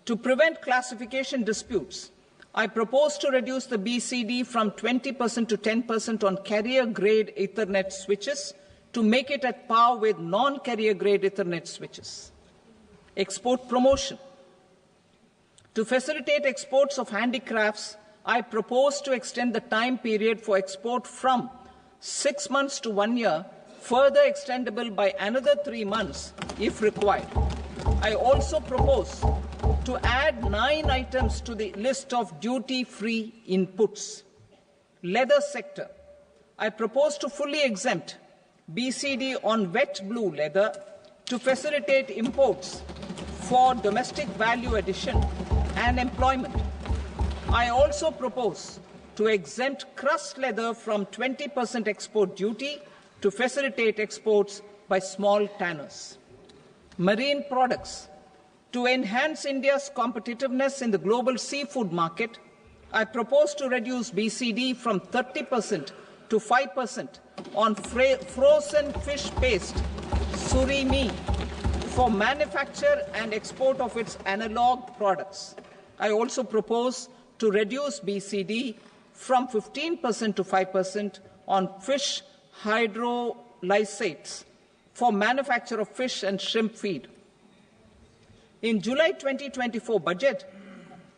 To prevent classification disputes, I propose to reduce the BCD from 20% to 10% on carrier-grade Ethernet switches to make it at par with non-carrier-grade Ethernet switches. Export promotion. To facilitate exports of handicrafts, I propose to extend the time period for export from 6 months to 1 year, further extendable by another 3 months if required. I also propose to add 9 items to the list of duty-free inputs. Leather sector. I propose to fully exempt BCD on wet blue leather to facilitate imports for domestic value addition and employment. I also propose to exempt crust leather from 20% export duty to facilitate exports by small tanners. Marine products. To enhance India's competitiveness in the global seafood market, I propose to reduce BCD from 30% to 5% on frozen fish paste, surimi, for manufacture and export of its analog products. I also propose to reduce BCD from 15% to 5% on fish hydrolysates for manufacture of fish and shrimp feed. In July 2024 budget,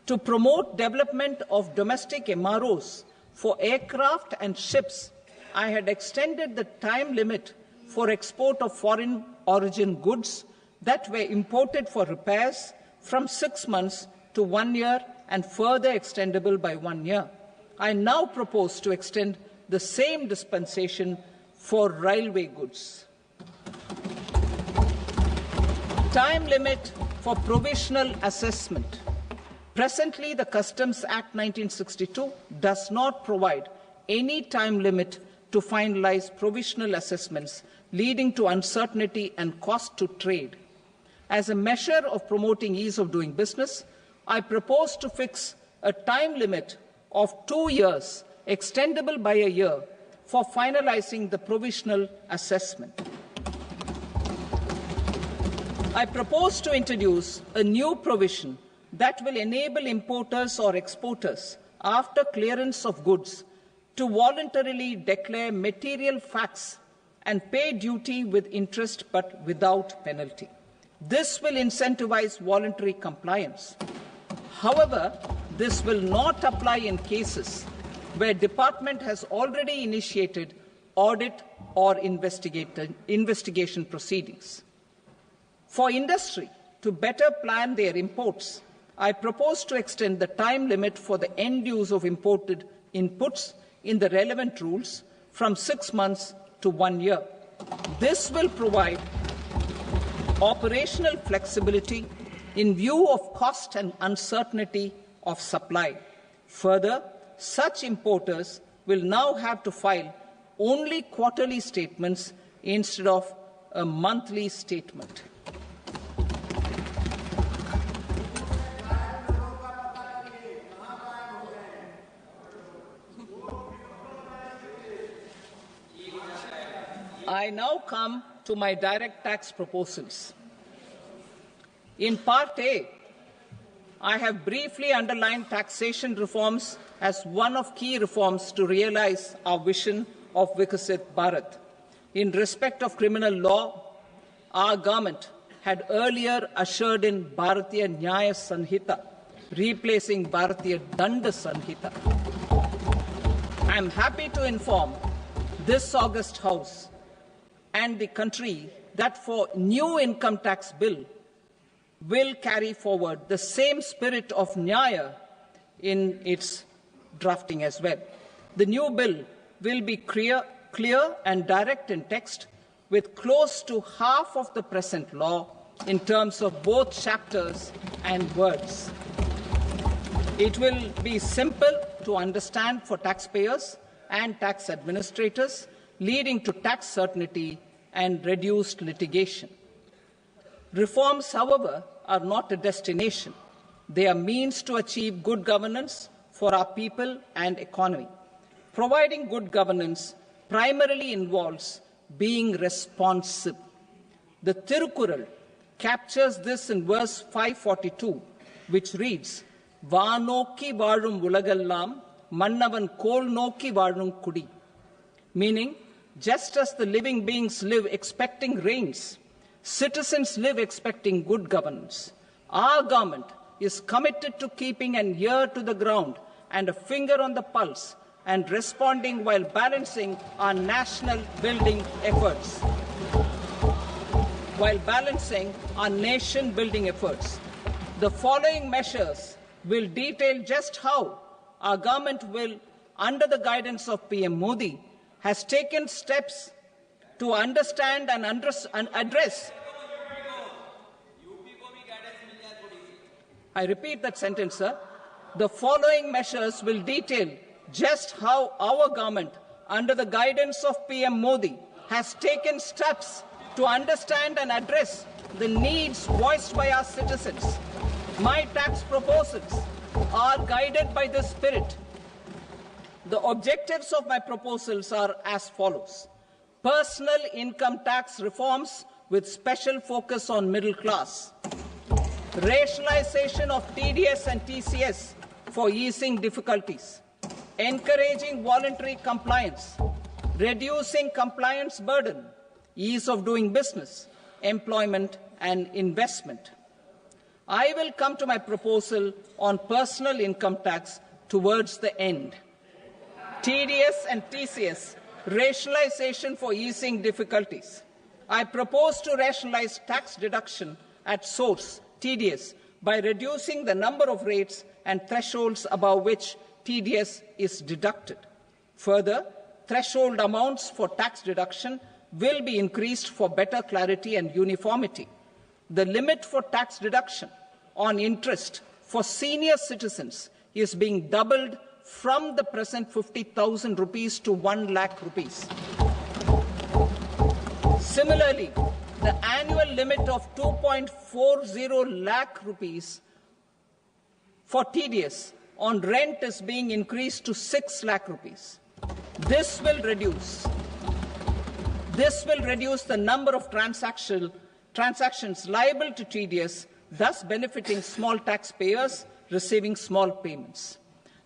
to promote development of domestic MROs for aircraft and ships, I had extended the time limit for export of foreign origin goods that were imported for repairs from 6 months to 1 year and further extendable by 1 year. I now propose to extend the same dispensation for railway goods. Time limit for provisional assessment. Presently, the Customs Act 1962 does not provide any time limit to finalize provisional assessments, leading to uncertainty and cost to trade. As a measure of promoting ease of doing business, I propose to fix a time limit of 2 years, extendable by a year, for finalizing the provisional assessment. I propose to introduce a new provision that will enable importers or exporters, after clearance of goods, to voluntarily declare material facts and pay duty with interest but without penalty. This will incentivize voluntary compliance. However, this will not apply in cases where department has already initiated audit or investigation proceedings. For industry to better plan their imports, I propose to extend the time limit for the end use of imported inputs in the relevant rules from 6 months to 1 year. This will provide operational flexibility in view of cost and uncertainty of supply. Further, such importers will now have to file only quarterly statements instead of a monthly statement. I now come to my direct tax proposals. In Part A, I have briefly underlined taxation reforms as one of key reforms to realize our vision of Vikasit Bharat. In respect of criminal law, our government had earlier ushered in Bharatiya Nyaya Sanhita, replacing Bharatiya Danda Sanhita. I am happy to inform this august House and the country that for new income tax bill will carry forward the same spirit of Nyaya in its drafting as well. The new bill will be clear and direct in text, with close to half of the present law in terms of both chapters and words. It will be simple to understand for taxpayers and tax administrators, leading to tax certainty and reduced litigation. Reforms, however, are not a destination. They are means to achieve good governance for our people and economy. Providing good governance primarily involves being responsive. The Tirukural captures this in verse 542, which reads, "Vaanokki vaazhum ulagallam, mannavan kol nokki vaazhum kudi," meaning, just as the living beings live expecting rains, citizens live expecting good governance. Our government is committed to keeping an ear to the ground and a finger on the pulse and responding while balancing our national building efforts. The following measures will detail just how our government will, under the guidance of PM Modi, has taken steps to understand and address. I repeat that sentence, sir. The following measures will detail just how our government, under the guidance of PM Modi, has taken steps to understand and address the needs voiced by our citizens. My tax proposals are guided by this spirit. The objectives of my proposals are as follows: personal income tax reforms with special focus on middle class, rationalization of TDS and TCS for easing difficulties, encouraging voluntary compliance, reducing compliance burden, ease of doing business, employment and investment. I will come to my proposal on personal income tax towards the end. TDS and TCS, rationalization for easing difficulties. I propose to rationalize tax deduction at source, TDS, by reducing the number of rates and thresholds above which TDS is deducted. Further, threshold amounts for tax deduction will be increased for better clarity and uniformity. The limit for tax deduction on interest for senior citizens is being doubled from the present 50,000 rupees to 1 lakh rupees. Similarly, the annual limit of 2.40 lakh rupees for TDS on rent is being increased to 6 lakh rupees. This will reduce the number of transactions liable to TDS, thus benefiting small taxpayers receiving small payments.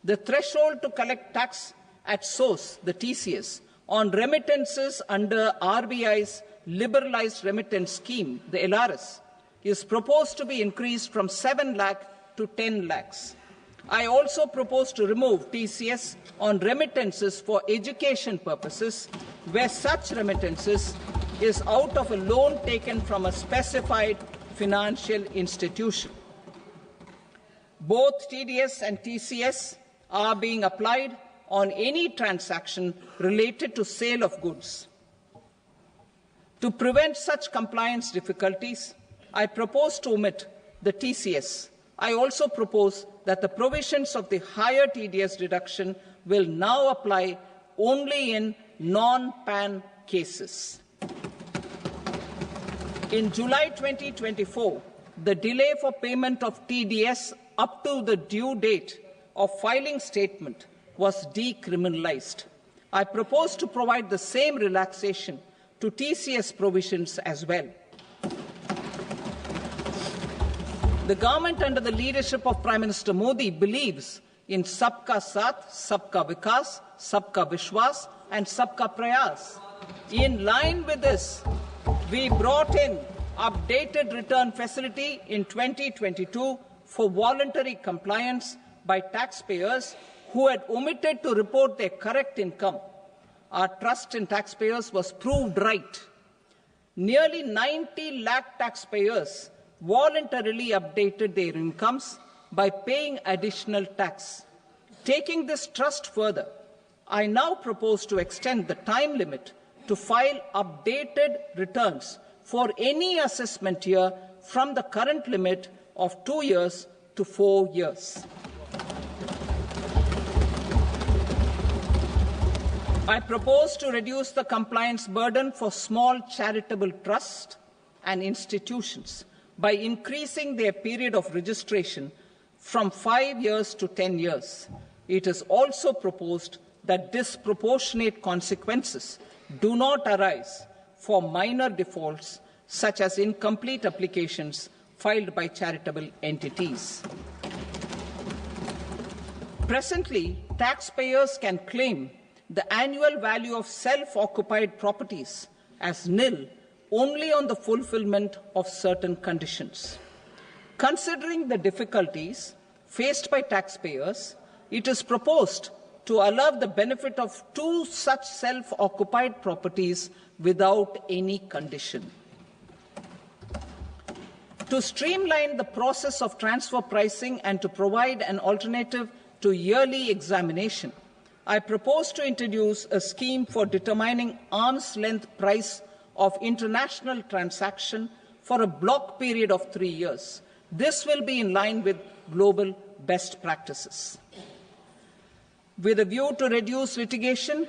The threshold to collect tax at source, the TCS, on remittances under RBI's liberalized remittance scheme, the LRS, is proposed to be increased from 7 lakh to 10 lakhs. I also propose to remove TCS on remittances for education purposes, where such remittances is out of a loan taken from a specified financial institution. Both TDS and TCS are being applied on any transaction related to sale of goods. To prevent such compliance difficulties, I propose to omit the TCS. I also propose that the provisions of the higher TDS deduction will now apply only in non-PAN cases. In July 2024, the delay for payment of TDS up to the due date of filing statement was decriminalized. I propose to provide the same relaxation to TCS provisions as well. The government under the leadership of Prime Minister Modi believes in Sabka Saath, Sabka Vikas, Sabka Vishwas and Sabka Prayas. In line with this, we brought in updated return facility in 2022 for voluntary compliance by taxpayers who had omitted to report their correct income. Our trust in taxpayers was proved right. Nearly 90 lakh taxpayers voluntarily updated their incomes by paying additional tax. Taking this trust further, I now propose to extend the time limit to file updated returns for any assessment year from the current limit of 2 years to 4 years. I propose to reduce the compliance burden for small charitable trusts and institutions by increasing their period of registration from 5 years to 10 years. It is also proposed that disproportionate consequences do not arise for minor defaults such as incomplete applications filed by charitable entities. Presently, taxpayers can claim the annual value of self-occupied properties as nil only on the fulfillment of certain conditions. Considering the difficulties faced by taxpayers, it is proposed to allow the benefit of 2 such self-occupied properties without any condition. To streamline the process of transfer pricing and to provide an alternative to yearly examination, I propose to introduce a scheme for determining arm's length price of international transaction for a block period of 3 years. This will be in line with global best practices. With a view to reduce litigation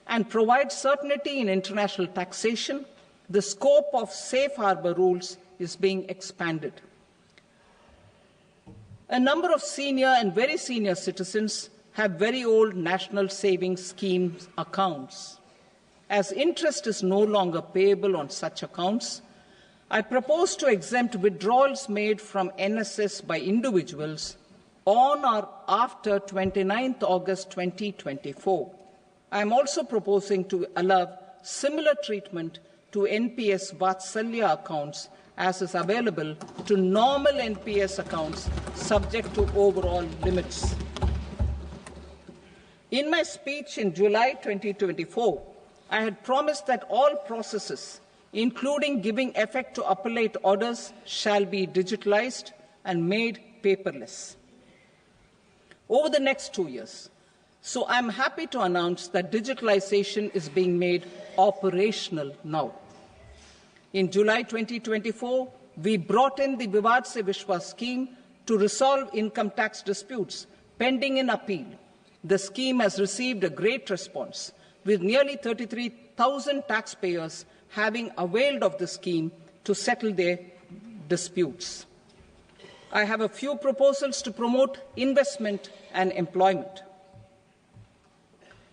and provide certainty in international taxation, the scope of safe harbor rules is being expanded. A number of senior and very senior citizens have very old national savings scheme accounts. As interest is no longer payable on such accounts, I propose to exempt withdrawals made from NSS by individuals on or after 29th August 2024. I am also proposing to allow similar treatment to NPS Vatsalya accounts as is available to normal NPS accounts subject to overall limits. In my speech in July 2024, I had promised that all processes, including giving effect to appellate orders, shall be digitalized and made paperless over the next 2 years. So I'm happy to announce that digitalization is being made operational now. In July 2024, we brought in the Vivad Se Vishwas scheme to resolve income tax disputes pending in appeal. The scheme has received a great response, with nearly 33,000 taxpayers having availed of the scheme to settle their disputes. I have a few proposals to promote investment and employment.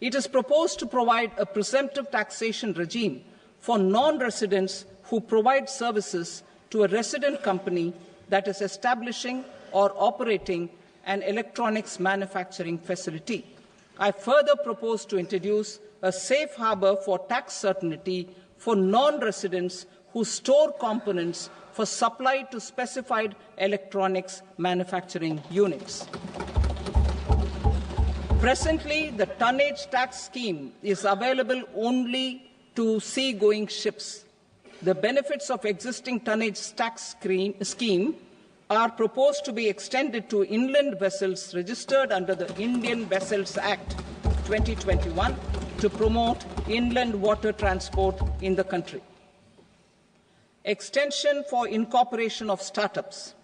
It is proposed to provide a presumptive taxation regime for non-residents who provide services to a resident company that is establishing or operating an electronics manufacturing facility. I further propose to introduce a safe harbor for tax certainty for non-residents who store components for supply to specified electronics manufacturing units. Presently, the tonnage tax scheme is available only to sea-going ships. The benefits of existing tonnage tax scheme are proposed to be extended to inland vessels registered under the Indian Vessels Act 2021 to promote inland water transport in the country. Extension for incorporation of startups.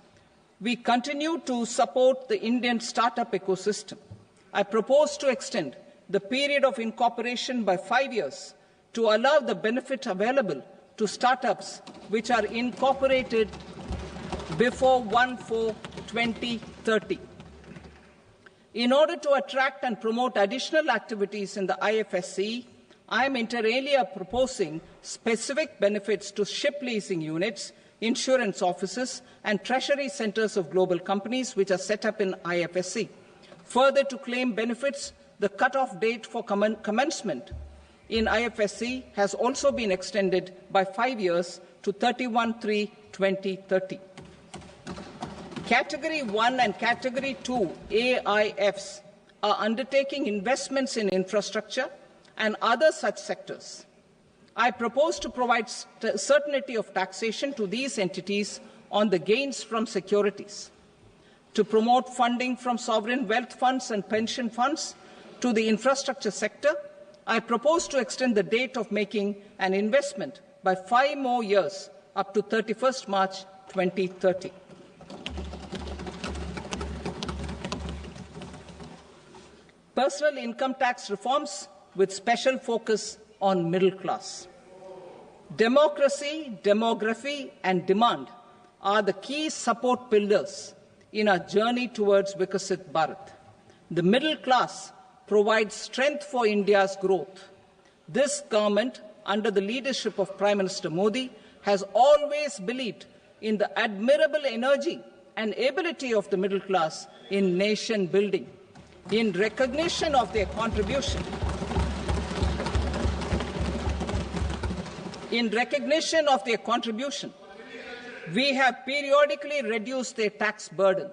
We continue to support the Indian startup ecosystem. I propose to extend the period of incorporation by 5 years to allow the benefit available to startups which are incorporated before 1/4/2030. In order to attract and promote additional activities in the IFSC, I am inter alia proposing specific benefits to ship leasing units, insurance offices, and treasury centers of global companies which are set up in IFSC. Further, to claim benefits, the cut-off date for commencement in IFSC has also been extended by 5 years to 31/3/2030. Category 1 and Category 2 AIFs are undertaking investments in infrastructure and other such sectors. I propose to provide certainty of taxation to these entities on the gains from securities, to promote funding from sovereign wealth funds and pension funds to the infrastructure sector. I propose to extend the date of making an investment by 5 more years up to 31st March 2030. Personal income tax reforms with special focus on middle class. Democracy, demography, and demand are the key support pillars in our journey towards Vikasit Bharat. The middle class provides strength for India's growth. This government, under the leadership of Prime Minister Modi, has always believed in the admirable energy and ability of the middle class in nation building. In recognition of their contribution, we have periodically reduced their tax burden.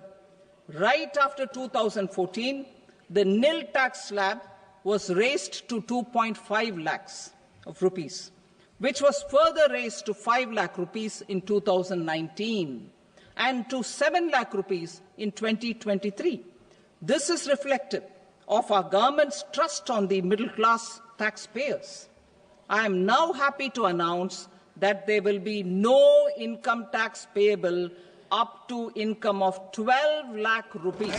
Right after 2014, the nil tax slab was raised to 2.5 lakhs of rupees, which was further raised to 5 lakh rupees in 2019 and to 7 lakh rupees in 2023. This is reflective of our government's trust on the middle-class taxpayers. I am now happy to announce that there will be no income tax payable up to income of 12 lakh rupees.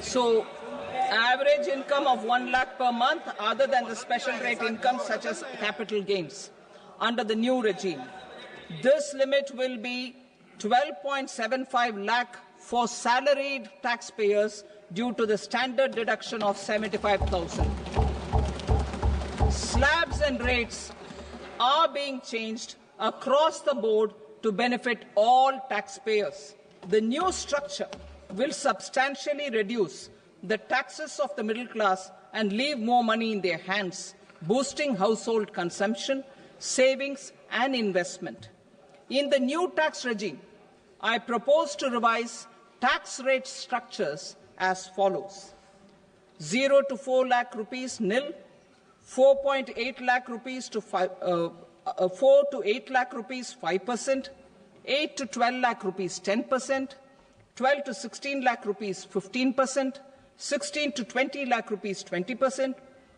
So, average income of 1 lakh per month, other than the special rate income such as capital gains, under the new regime. This limit will be 12.75 lakh for salaried taxpayers due to the standard deduction of 75,000. Slabs and rates are being changed across the board to benefit all taxpayers. The new structure will substantially reduce the taxes of the middle class and leave more money in their hands, boosting household consumption, savings, and investment. In the new tax regime, I propose to revise tax rate structures as follows: 0 to 4 lakh rupees nil, 4.8 lakh rupees to 4 to 8 lakh rupees 5%, 8 to 12 lakh rupees 10%, 12 to 16 lakh rupees 15%, 16 to 20 lakh rupees 20%,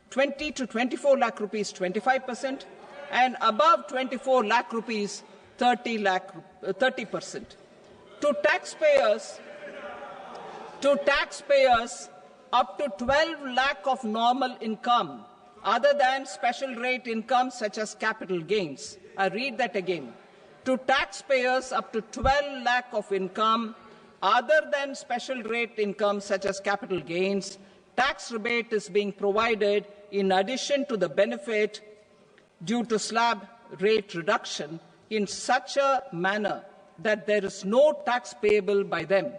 20 to 24 lakh rupees 25%, and above 24 lakh rupees 30%. To taxpayers up to 12 lakh of normal income, other than special rate income such as capital gains. I read that again. To taxpayers up to 12 lakh of income, other than special rate income such as capital gains, tax rebate is being provided in addition to the benefit due to slab rate reduction in such a manner that there is no tax payable by them.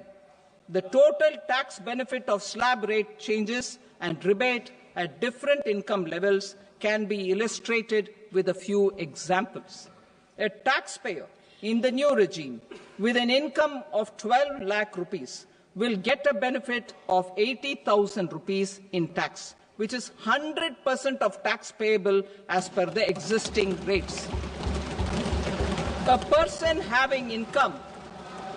The total tax benefit of slab rate changes and rebate at different income levels can be illustrated with a few examples. A taxpayer in the new regime with an income of 12 lakh rupees will get a benefit of 80,000 rupees in tax, which is 100% of tax payable as per the existing rates. A person having income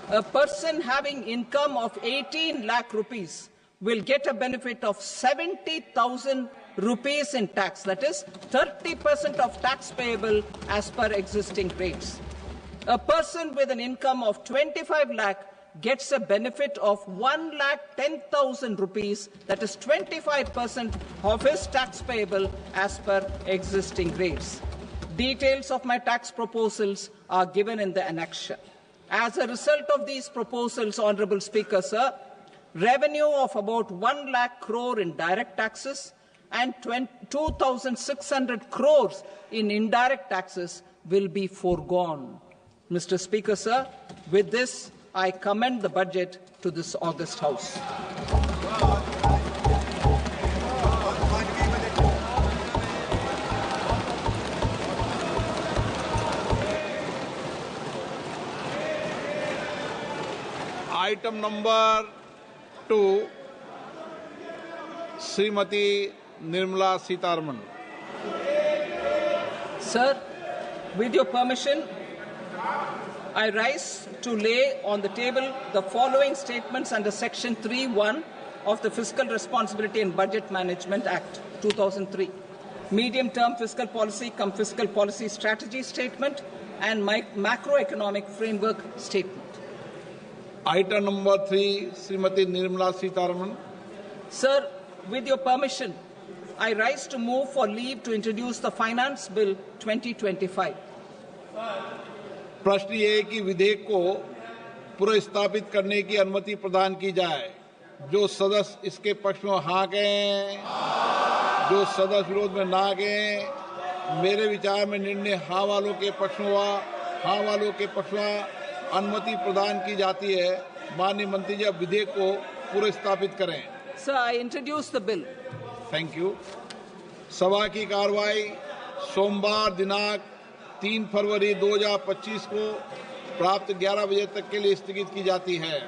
A person having income of 18 lakh rupees will get a benefit of 70,000 rupees in tax. That is 30% of tax payable as per existing rates. A person with an income of 25 lakh gets a benefit of 1,10,000 rupees, that is 25% of his tax payable as per existing rates. Details of my tax proposals are given in the annexure. As a result of these proposals, Honourable Speaker, sir, revenue of about 1 lakh crore in direct taxes and 2,600 crores in indirect taxes will be foregone. Mr. Speaker, sir, with this, I commend the budget to this august House. Item number 2, Srimati Nirmala Sitharaman. Sir, with your permission, I rise to lay on the table the following statements under Section 3(1) of the Fiscal Responsibility and Budget Management Act 2003. Medium-term fiscal policy cum fiscal policy strategy statement and macroeconomic framework statement. Item number 3, Srimati Nirmala Sitharaman. Sir, with your permission, I rise to move for leave to introduce the Finance Bill 2025. प्रश्न ये है कि विधेयक को पुनर्स्थापित करने की अनुमति प्रदान की जाए। जो सदस्य इसके पक्ष में हाँ कहें, जो सदस्य विरोध में ना कहें। मेरे विचार में निर्णय हाँ वालों के पक्ष में हुआ, हाँ वालों के पक्ष में अनुमति प्रदान की जाती है। माननीय मंत्री जी, अब विधेयक को पुनर्स्थापित करें। Sir, I introduce the bill. Thank you. सभा की कार्रवाई सोमवार दिनांक 3 फरवरी 2025 को प्राप्त 11 बजे तक के लिए स्थगित की जाती है।